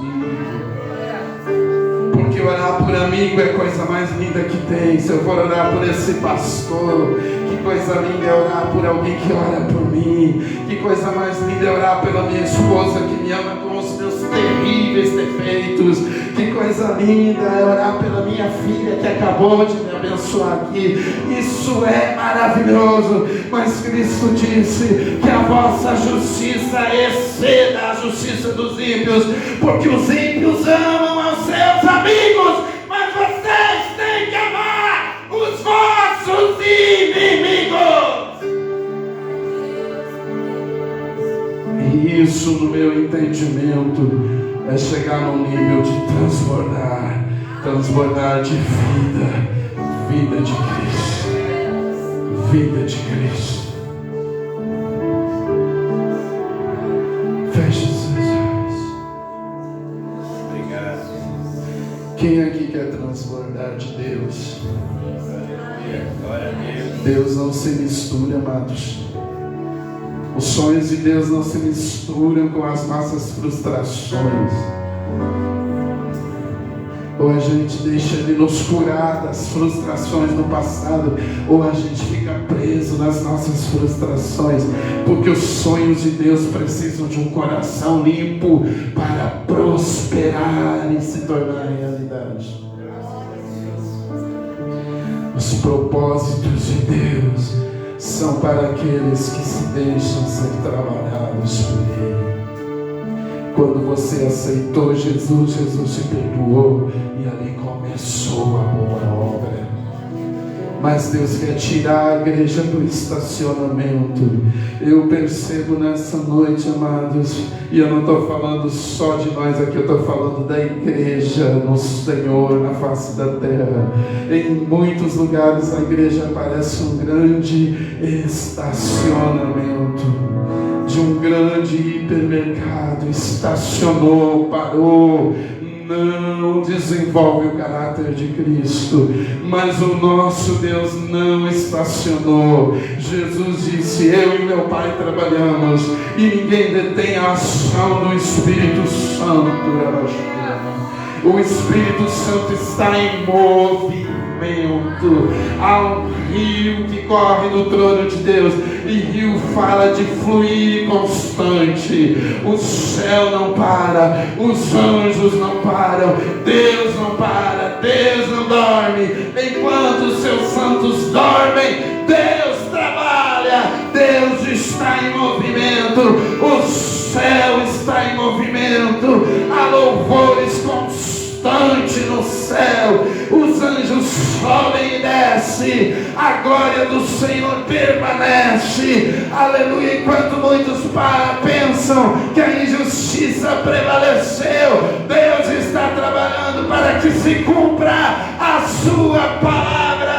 Porque orar por amigo é a coisa mais linda que tem. Se eu for orar por esse pastor, que coisa linda é orar por alguém que ora por mim. Que coisa mais linda é orar pela minha esposa que me ama com os meus terríveis defeitos. Que coisa linda é orar pela minha filha que acabou de me abençoar aqui. Isso é maravilhoso. Mas Cristo disse que a vossa justiça exceda a justiça dos ímpios, porque os ímpios amam aos seus amigos, mas vocês têm que amar os vossos inimigos. E isso, no meu entendimento, é chegar num nível de transbordar de vida de Cristo, vida de Cristo. Feche seus olhos. Obrigado. Quem aqui quer transbordar de Deus? Deus não se mistura, amados. Os sonhos de Deus não se misturam com as nossas frustrações. Ou a gente deixa Ele nos curar das frustrações do passado, ou a gente fica preso nas nossas frustrações, porque os sonhos de Deus precisam de um coração limpo para prosperar e se tornar realidade. Os propósitos de Deus são para aqueles que se deixam ser trabalhados por Ele. Quando você aceitou Jesus, Jesus te perdoou e ali começou a boa obra. Mas Deus quer tirar a igreja do estacionamento. Eu percebo nessa noite, amados, e eu não estou falando só de nós aqui, eu estou falando da igreja no Senhor, na face da terra. Em muitos lugares a igreja parece um grande estacionamento de um grande hipermercado. Estacionou, parou, não desenvolve o caráter de Cristo. Mas o nosso Deus não estacionou. Jesus disse: eu e meu Pai trabalhamos e ninguém detém a ação do Espírito Santo. O Espírito Santo está em movimento. Há um rio que corre do trono de Deus, e rio fala de fluir constante. O céu não para, os anjos não param, Deus não para, Deus não dorme. Enquanto os seus santos dormem, Deus trabalha, Deus está em movimento, o céu está em movimento, há louvores constantes no céu, os anjos sobem e descem, a glória do Senhor permanece, aleluia. Enquanto muitos pensam que a injustiça prevaleceu, Deus está trabalhando para que se cumpra a sua palavra.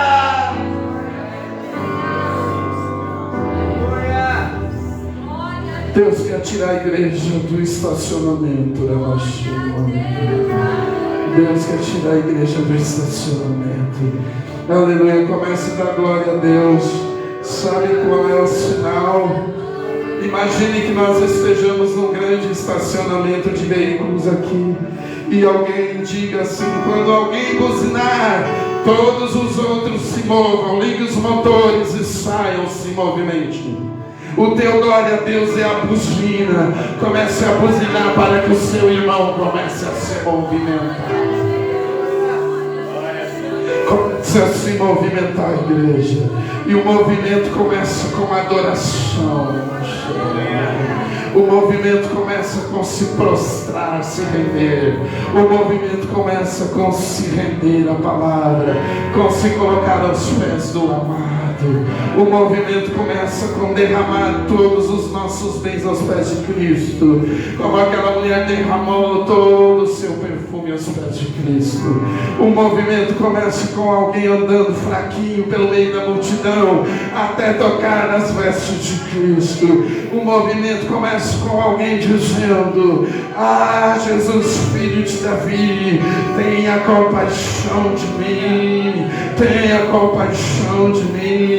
Deus quer tirar a igreja do estacionamento. Deus quer tirar a igreja do estacionamento. Aleluia. Comece a dar glória a Deus. Sabe qual é o sinal? Imagine que nós estejamos num grande estacionamento de veículos aqui, e alguém diga assim: quando alguém buzinar, todos os outros se movam, ligue os motores e saiam, se movimentem. O teu glória a Deus é a buzina. Comece a buzinar para que o seu irmão comece a se movimentar. Comece a se movimentar, igreja. E o movimento começa com adoração. O movimento começa com se prostrar, se render. O movimento começa com se render à palavra, com se colocar aos pés do amado. O movimento começa com derramar todos os nossos bens aos pés de Cristo, como aquela mulher derramou todo o seu perfume aos pés de Cristo. O movimento começa com alguém andando fraquinho pelo meio da multidão até tocar nas vestes de Cristo. O movimento começa com alguém dizendo: ah, Jesus, filho de Davi, tenha compaixão de mim, tenha compaixão de mim.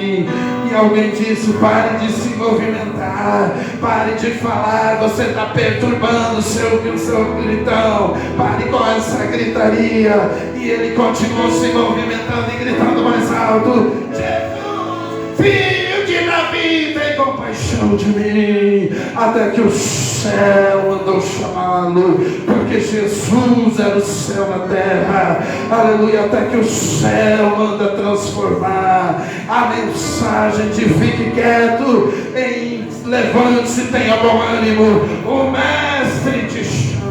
E alguém disse: pare de se movimentar, pare de falar, você está perturbando o seu gritão, pare com essa gritaria. E ele continuou se movimentando e gritando mais alto: Jesus, filho de Davi, tem compaixão de mim. Até que o céu mandou chamá-lo, porque Jesus era o céu na terra, aleluia. Até que o céu manda transformar a mensagem de fique quieto em levante-se, tenha bom ânimo, o mestre te chama.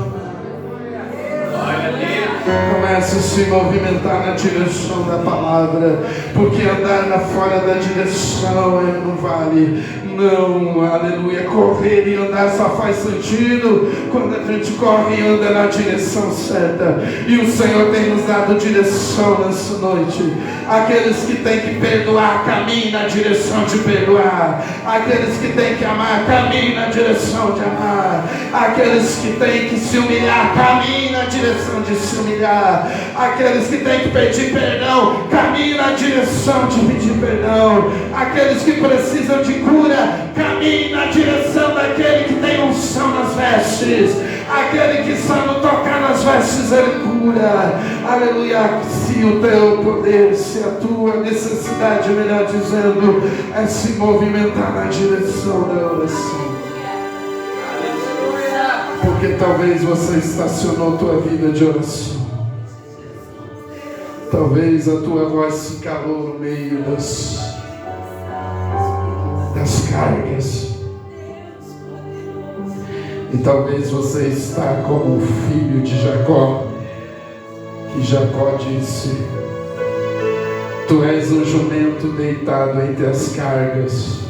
Comece a se movimentar na direção da palavra, porque andar fora da direção não vale. Não, aleluia. Correr e andar só faz sentido quando a gente corre e anda na direção certa. E o Senhor tem nos dado direção nessa noite. Aqueles que têm que perdoar, caminhem na direção de perdoar. Aqueles que têm que amar, caminhem na direção de amar. Aqueles que têm que se humilhar, caminhem na direção de se humilhar. Aqueles que têm que pedir perdão, caminhem na direção de pedir perdão. Aqueles que precisam de cura, caminhe na direção daquele que tem unção nas vestes. Aquele que só no tocar nas suas vestes Ele cura. Aleluia. Se o teu poder, se a tua necessidade, melhor dizendo, é se movimentar na direção da oração. Porque talvez você estacionou a tua vida de oração. Talvez a tua voz se calou no meio das cargas. E talvez você está como o filho de Jacó, que Jacó disse: tu és um jumento deitado entre as cargas.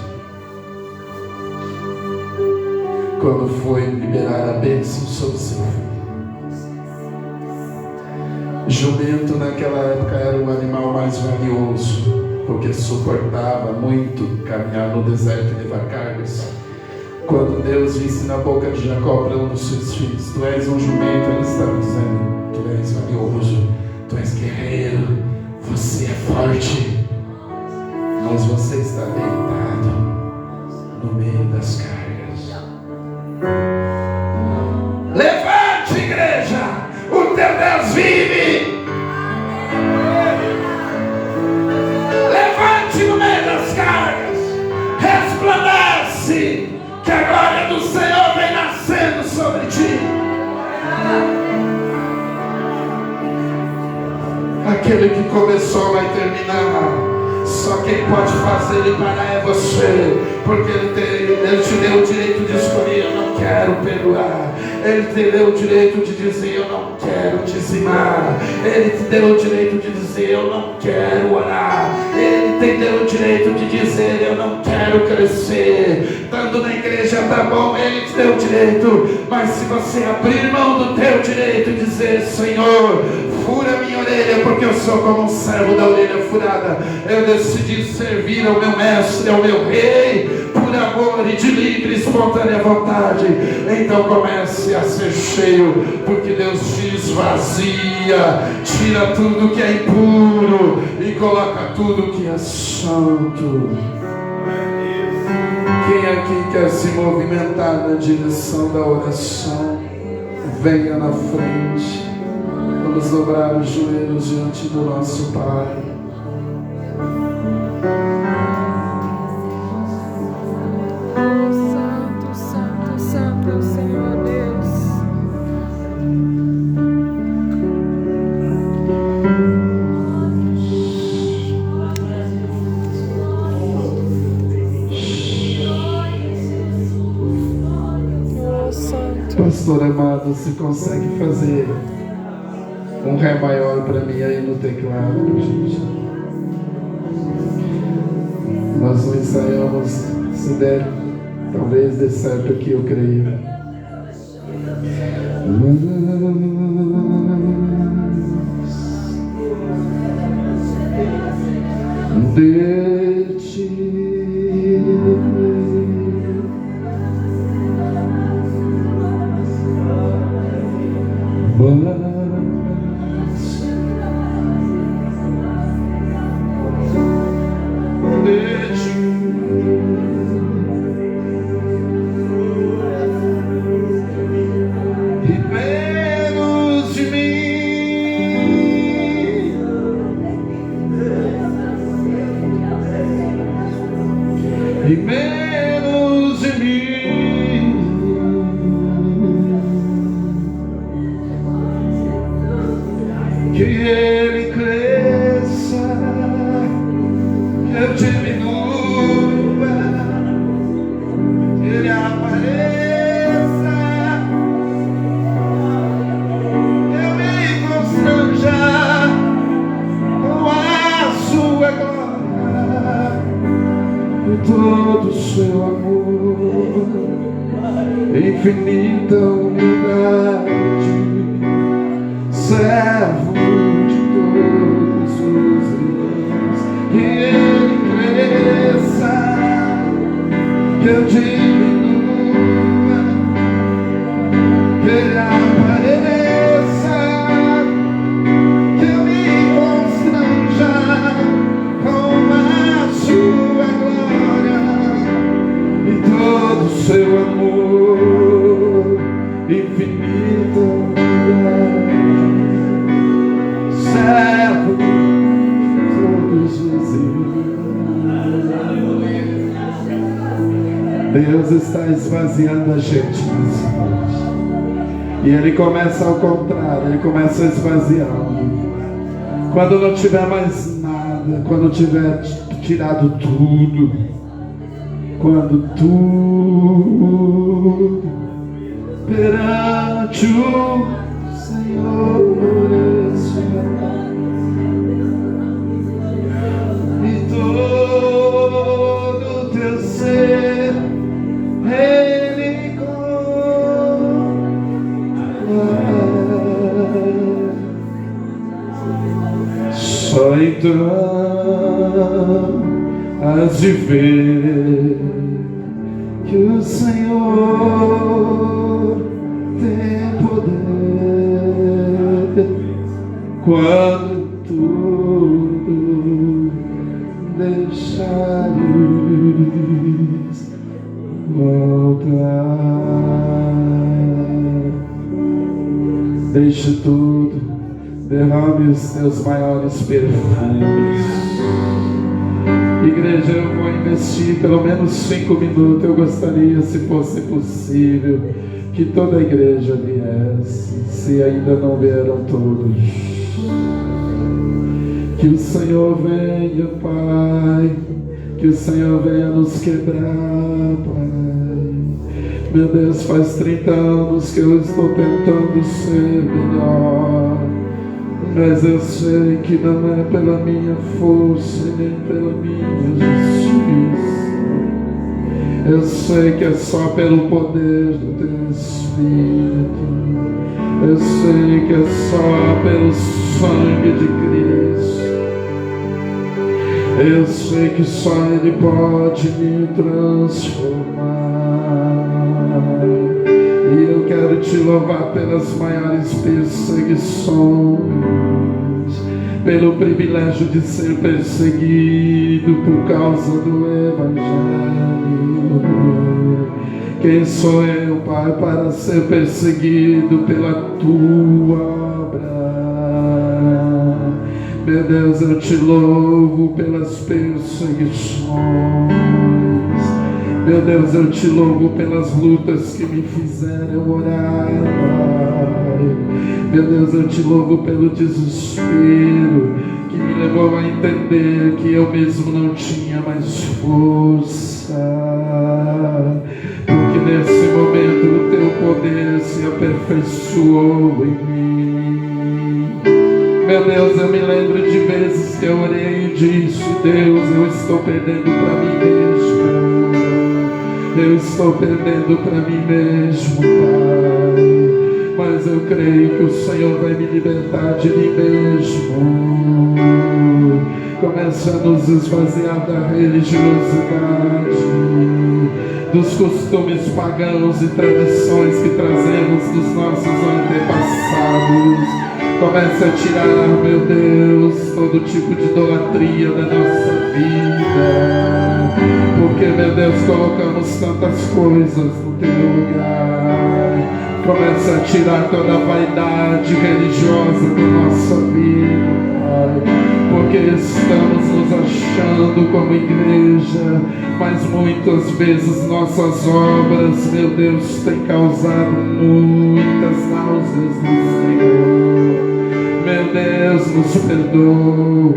Quando foi liberar a bênção sobre seu filho. Jumento naquela época era o animal mais valioso, porque suportava muito caminhar no deserto e levar cargas. Quando Deus disse na boca de Jacó para um dos seus filhos: tu és um jumento, Ele estava dizendo: tu és valioso, tu és guerreiro, você é forte, mas você está deitado no meio das cargas. Levante, igreja, o teu Deus vive. Levante no meio das cargas, resplandece, que a glória do Senhor vem nascendo sobre ti. Aquele que começou vai terminar. Só quem pode fazer ele parar é você, porque ele te deu o direito de escolher: eu não quero perdoar. Ele te deu o direito de dizer: eu não quero dizimar. Ele te deu o direito de dizer: eu não quero orar. Ele te deu o direito de dizer: eu não quero crescer. Estando na igreja tá bom, Ele te deu o direito. Mas se você abrir mão do teu direito e dizer: Senhor, fura minha orelha, porque eu sou como um servo da orelha furada. Eu decidi servir ao meu mestre, ao meu rei, por amor e de livre e espontânea vontade. Então comece a ser cheio, porque Deus te esvazia, tira tudo que é impuro e coloca tudo que é santo. Quem aqui quer se movimentar na direção da oração, venha na frente. Vamos dobrar os joelhos diante do nosso Pai. Santo, santo, santo é o Senhor Deus. Oh, santo. Pastor amado, se consegue fazer um Ré maior para mim aí no teclado, gente. Nós não ensaiamos, se der, talvez dê certo aqui, eu creio. De ti e menos de mim. Que Ele cresça, que eu diminua, que Ele apareça, que eu me constranja com a sua glória e todo o seu amor, infinita humildade, servo de todos os dias. Que Ele cresça, que eu diminua, que Ele apareça, que eu me constranja com a sua glória e todo o seu amor, infinita humildade. esvaziando a gente nessa noite. E Ele começa ao contrário, Ele começa esvaziando. Quando não tiver mais nada, quando tiver tirado tudo, quando tudo perante o Senhor estiver, e todo teu ser Ele só então has de ver que o Senhor tem poder quando tudo deixares voltar. Deixe tudo, derrame os teus maiores perfumes. Igreja, eu vou investir pelo menos 5 minutos. Eu gostaria, se fosse possível, que toda a igreja viesse, se ainda não vieram todos. Que o Senhor venha, Pai, que o Senhor venha nos quebrar, Pai. Meu Deus, faz 30 anos que eu estou tentando ser melhor, mas eu sei que não é pela minha força nem pela minha justiça. Eu sei que é só pelo poder do Teu Espírito. Eu sei que é só pelo sangue de Cristo. Eu sei que só Ele pode me transformar. E eu quero Te louvar pelas maiores perseguições, pelo privilégio de ser perseguido por causa do Evangelho. Quem sou eu, Pai, para ser perseguido pela Tua obra? Meu Deus, eu Te louvo pelas perseguições. Meu Deus, eu Te louvo pelas lutas que me fizeram orar, Pai. Meu Deus, eu Te louvo pelo desespero que me levou a entender que eu mesmo não tinha mais força. Porque nesse momento o Teu poder se aperfeiçoou em mim. Meu Deus, eu me lembro de vezes que eu orei e disse: Deus, eu estou perdendo para mim mesmo. Eu estou perdendo para mim mesmo, Pai. Mas eu creio que o Senhor vai me libertar de mim mesmo. Começa a nos esvaziar da religiosidade, dos costumes pagãos e tradições que trazemos dos nossos antepassados. Começa a tirar, meu Deus, todo tipo de idolatria da nossa vida. Porque, meu Deus, colocamos tantas coisas no Teu lugar. Começa a tirar toda a vaidade religiosa da nossa vida, Pai. Porque estamos nos achando como igreja, mas muitas vezes nossas obras, meu Deus, têm causado muitas náuseas no Senhor. Meu Deus, nos perdoa.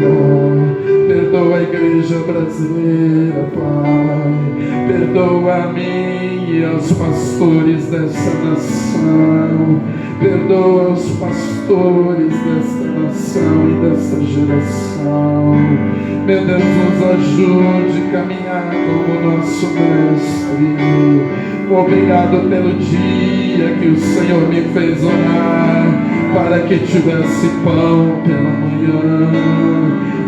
Perdoa a igreja brasileira, Pai. Perdoa a mim e aos pastores dessa nação. Perdoa os pastores desta nação e desta geração. Meu Deus, nos ajude a caminhar como nosso mestre. Obrigado pelo dia que o Senhor me fez orar para que tivesse pão pela manhã.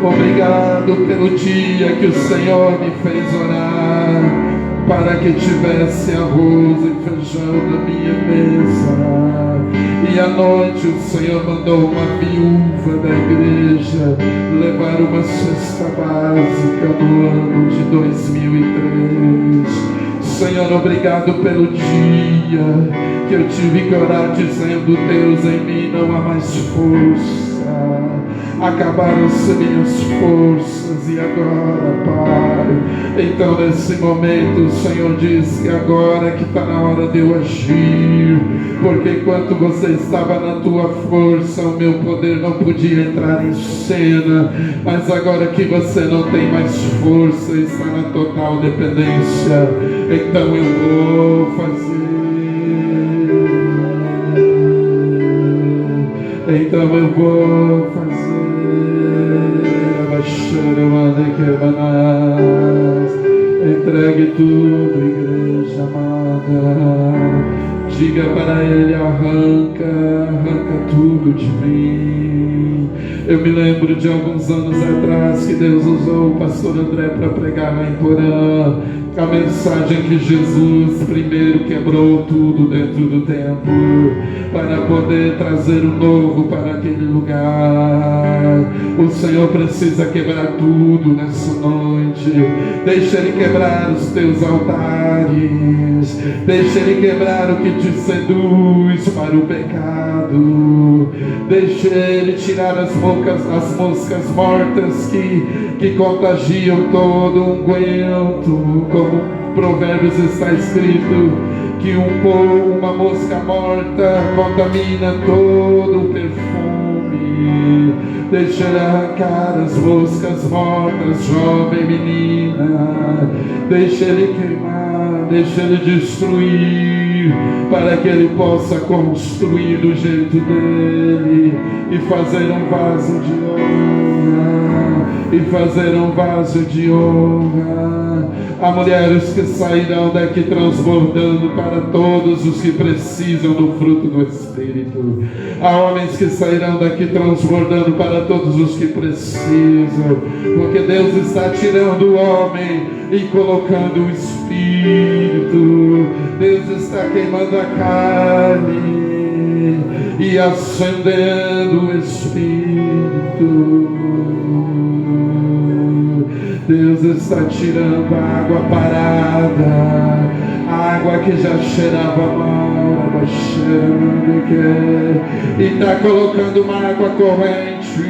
Obrigado pelo dia que o Senhor me fez orar para que tivesse arroz e feijão na minha mesa. E à noite o Senhor mandou uma viúva da igreja levar uma cesta básica no ano de 2003. Senhor, obrigado pelo dia que eu tive que orar dizendo: Deus, em mim não há mais força. acabaram as minhas forças, e agora, Pai, então nesse momento o Senhor diz que agora que está na hora de eu agir, porque enquanto você estava na tua força, o meu poder não podia entrar em cena, mas agora que você não tem mais força, está na total dependência, então eu vou fazer. Então eu vou fazer. Entregue tudo, igreja amada. Diga para Ele: arranca tudo de mim. Eu me lembro de alguns anos atrás que Deus usou o pastor André para pregar lá em Porã. A mensagem que Jesus primeiro quebrou tudo dentro do templo para poder trazer o novo para aquele lugar. O Senhor precisa quebrar tudo nessa noite. Deixa Ele quebrar os teus altares. Deixa Ele quebrar o que te seduz para o pecado. Deixa Ele tirar as moscas mortas que contagiam todo o unguento. Como Provérbios está escrito, que uma mosca morta contamina todo o perfume. Deixa Ele arrancar as moscas mortas, jovem menina. Deixa Ele queimar, deixa Ele destruir, para que Ele possa construir do jeito dele e fazer um vaso de honra, e fazer um vaso de honra. Há mulheres que sairão daqui transbordando para todos os que precisam do fruto do Espírito. Há homens que sairão daqui transbordando para todos os que precisam, porque Deus está tirando o homem e colocando o Espírito. Deus está queimando a carne e acendendo o Espírito. Deus está tirando a água parada, a água que já cheirava mal, e está colocando uma água corrente.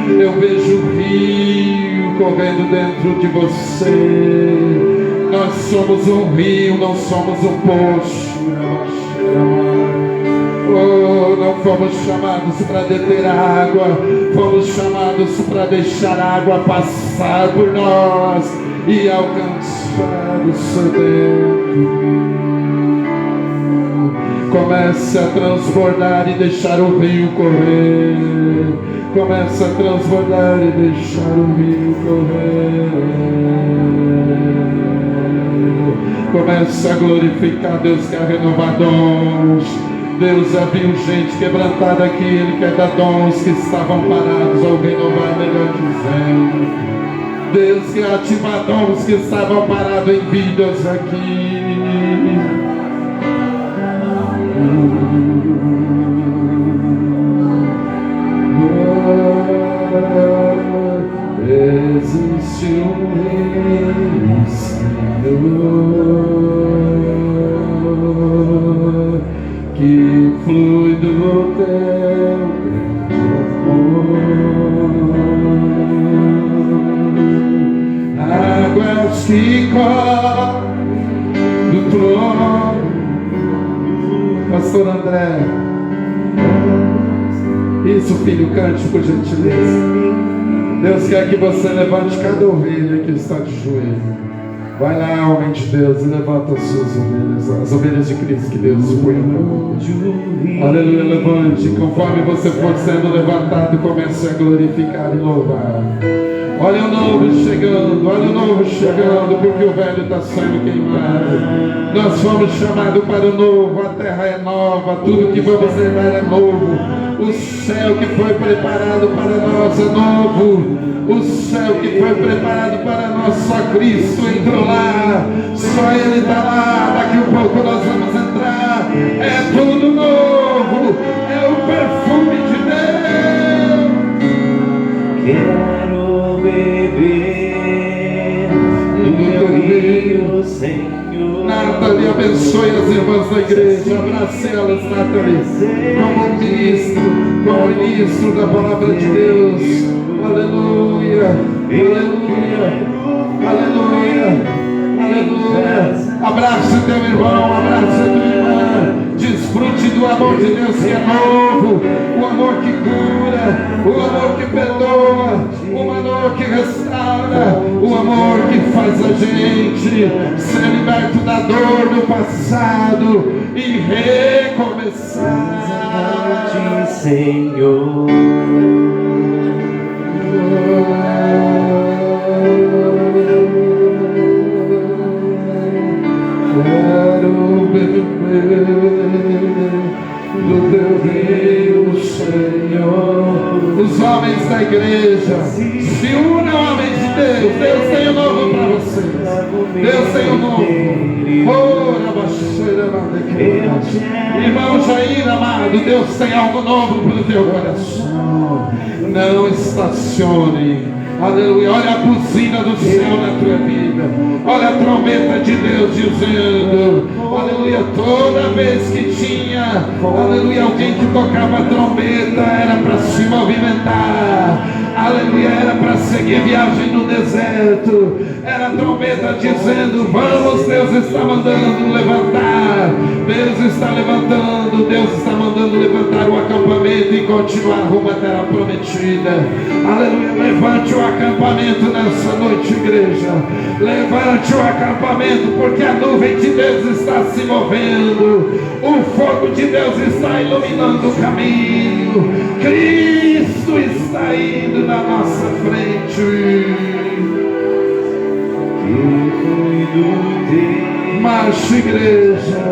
Eu vejo o rio correndo dentro de você. Nós somos um rio, não somos um poço. Oh, não fomos chamados para deter água, fomos chamados para deixar a água passar por nós e alcançar o sedento. Comece a transbordar e deixar o rio correr. Comece a transbordar e deixar o rio correr. Comece a glorificar Deus, que é renovar dons. Deus já viu gente quebrantada aqui, Ele quer dar dons que estavam parados, ou renovar, melhor dizendo. Deus quer ativar dons que estavam parados em vidas aqui. Existe um Rei, Senhor, que flui do teu amor, águas que correm do trono. Pastor André, isso, filho, cante por gentileza. Deus quer que você levante cada ovelha que está de joelho. Vai lá, homem de Deus, e levanta as suas ovelhas, as ovelhas de Cristo que Deus põe no caminho. Aleluia, levante. Conforme você for sendo levantado, comece a glorificar e louvar. Olha o novo chegando, olha o novo chegando, porque o velho está sendo queimado. Nós fomos chamados para o novo, a terra é nova, tudo que vamos levar é novo. O céu que foi preparado para nós é novo. O céu que foi preparado para nós, só Cristo entrou lá. Só Ele está lá. Daqui a pouco nós vamos entrar. É tudo novo. É o perfume de Deus. Quero beber do teu rio, Senhor. Nada Nathalie, abençoe as irmãs da igreja, abrace elas, Nathalie, como ministro da palavra de Deus. Aleluia, aleluia, aleluia, aleluia. Abraça teu irmão, abraça tua irmã. Desfrute do amor de Deus que é novo, o amor que cura, o amor que perdoa, o amor que restaura, o amor que faz a gente ser liberto da dor do passado e recomeçar. Senhor, quero beber do teu rio, Senhor. Os homens da igreja se unam, homens de Deus. Deus tem um novo para vocês. Deus tem um novo. Irmão Jair, amado, Deus tem algo novo para o teu coração. Não estacione. Aleluia, olha a buzina do céu na tua vida, olha a trombeta de Deus dizendo, aleluia, toda vez que tinha, aleluia, alguém que tocava a trombeta, era para se movimentar, aleluia, era para seguir viagem no deserto, era a trombeta dizendo, vamos, Deus está mandando levantar, Deus está levantando, Deus está mandando levantar o acampamento e continuar rumo à terra prometida. Aleluia, levante o acampamento nessa noite, igreja. Levante o acampamento, porque a nuvem de Deus está se movendo, o fogo de Deus está iluminando o caminho, Cristo está indo na nossa frente. Marcha, igreja.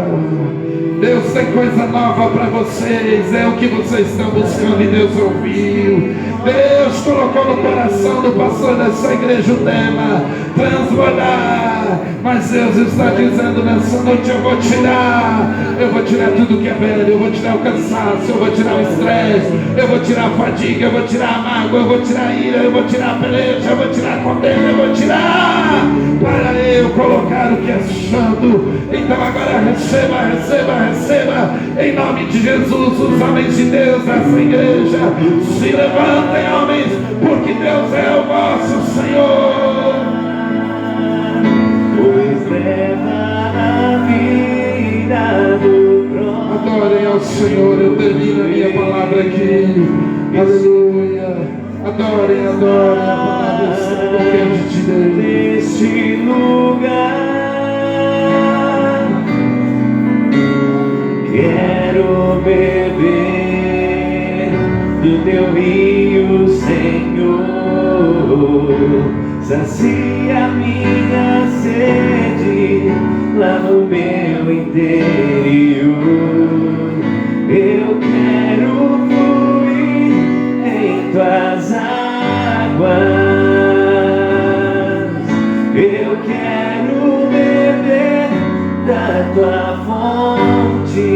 Deus tem coisa nova para vocês. É o que vocês estão buscando e Deus ouviu. Deus colocou no coração do pastor dessa igreja o tema transbordar. Mas Deus está dizendo nessa noite, eu vou tirar tudo que é velho, eu vou tirar o cansaço, eu vou tirar o estresse, eu vou tirar a fadiga, eu vou tirar a mágoa, eu vou tirar a ira, eu vou tirar a peleja, eu vou tirar a condena, eu vou tirar para eu colocar o que é santo. Então agora receba em nome de Jesus. Os homens de Deus dessa igreja, se levantem, homens, porque Deus é o vosso Senhor. Pois leva a vida do próximo. Adorem ao Senhor. Eu termino a minha palavra aqui. Aleluia. Adorem a palavra de Deus. Neste lugar quero beber do teu rio, Senhor. Sacia minha sede lá no meu interior. Eu quero fluir em tuas águas. Eu quero beber da tua fonte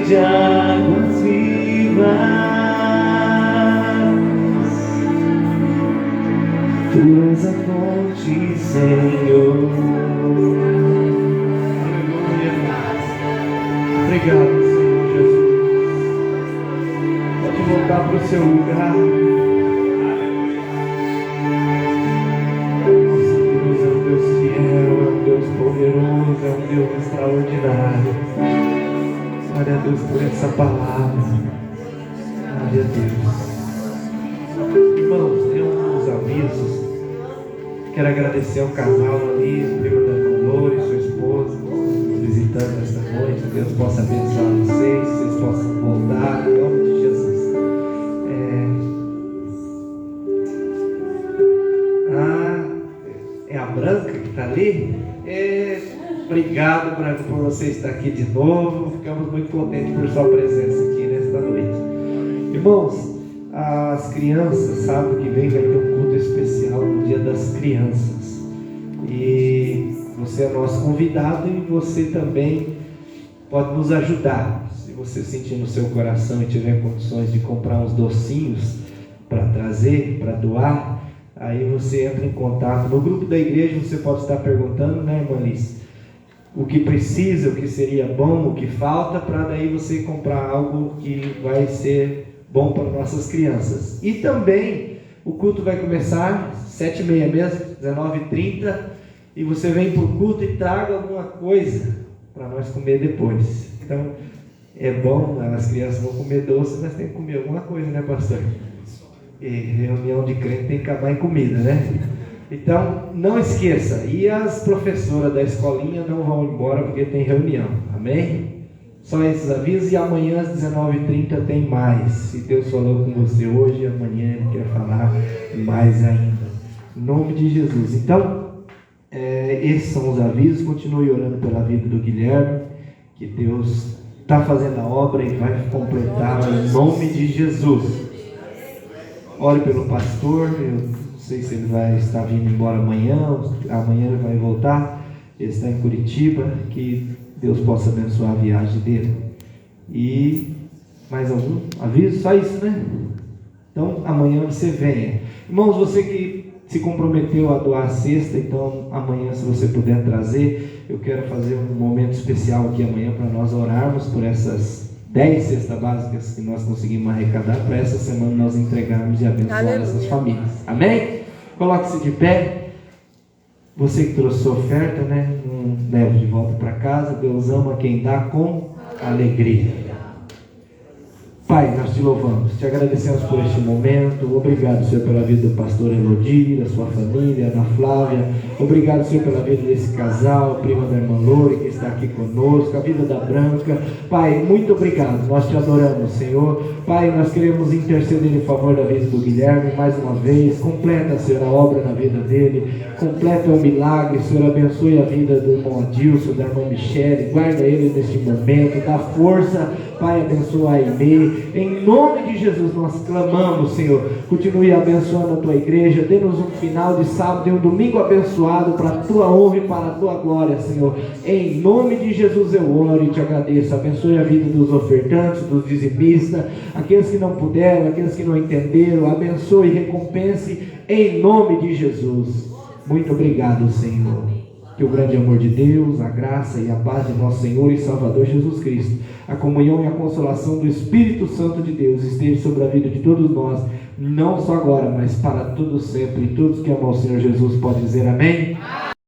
de águas vivas. Tu és a fonte, Senhor. Obrigado, Senhor Jesus. Pode voltar para o seu lugar. Nosso Deus é um Deus fiel, é um Deus poderoso, é um Deus extraordinário. Glória a Deus por essa palavra. Glória a Deus. Irmãos, tem uns avisos. Quero agradecer ao casal ali, o primo da Dolores, sua esposa, nos visitando nesta noite. Deus possa abençoar vocês possam voltar, em nome de Jesus. É a Branca que está ali. Obrigado por você estar aqui de novo. Ficamos muito contentes por sua presença aqui nesta noite. Irmãos, as crianças, sábado que vem vai ter um culto especial no Dia das Crianças. E você é nosso convidado e você também pode nos ajudar. Se você sentir no seu coração e tiver condições de comprar uns docinhos para trazer, para doar, aí você entra em contato. No grupo da igreja você pode estar perguntando, né, irmã Liz? o que precisa, o que seria bom, o que falta, para daí você comprar algo que vai ser bom para nossas crianças. E também o culto vai começar 7h30 mesmo, 19h30, e você vem para o culto e traga alguma coisa para nós comer depois. Então é bom, as crianças vão comer doce, mas tem que comer alguma coisa, né, pastor? E reunião de crente tem que acabar em comida, né? Então, não esqueça, e as professoras da escolinha não vão embora porque tem reunião, amém? Só esses avisos, e amanhã às 19h30 tem mais. Se Deus falou com você hoje, amanhã Ele quer falar mais ainda, em nome de Jesus. Então, esses são os avisos. Continue orando pela vida do Guilherme, que Deus está fazendo a obra e vai completar em nome de Jesus. Ore pelo pastor. Eu não sei se ele vai estar vindo embora amanhã ele vai voltar. Ele está em Curitiba. Que Deus possa abençoar a viagem dele. E mais algum aviso? Só isso, né? Então amanhã você venha. Irmãos, você que se comprometeu a doar a cesta, então amanhã, se você puder trazer, eu quero fazer um momento especial aqui amanhã para nós orarmos por essas 10 cestas básicas que nós conseguimos arrecadar, para essa semana nós entregarmos e abençoar essas famílias. Amém? Coloque-se de pé. Você que trouxe sua oferta, né? Não leve de volta para casa. Deus ama quem dá com alegria. Pai, nós te louvamos, te agradecemos por este momento. Obrigado, Senhor, pela vida do pastor Elodie, da sua família, Ana Flávia. Obrigado, Senhor, pela vida desse casal, prima da irmã Lore, que está aqui conosco, a vida da Branca. Pai, muito obrigado, nós te adoramos, Senhor. Pai, nós queremos interceder em favor da vida do Guilherme mais uma vez. Completa, Senhor, a obra na vida dele. Completa o milagre, Senhor. Abençoe a vida do irmão Adilson, da irmã Michele. Guarda ele neste momento. Dá força, Pai, abençoa a Aimee. Em nome de Jesus nós clamamos, Senhor. Continue abençoando a tua igreja. Dê-nos um final de sábado e um domingo abençoado para a tua honra e para a tua glória, Senhor. Em nome de Jesus eu oro e te agradeço. Abençoe a vida dos ofertantes, dos dizimistas, aqueles que não puderam, aqueles que não entenderam. Abençoe e recompense em nome de Jesus. Muito obrigado, Senhor. Que o grande amor de Deus, a graça e a paz de nosso Senhor e Salvador Jesus Cristo, a comunhão e a consolação do Espírito Santo de Deus esteja sobre a vida de todos nós, não só agora, mas para todos sempre. E todos que amam o Senhor Jesus podem dizer amém?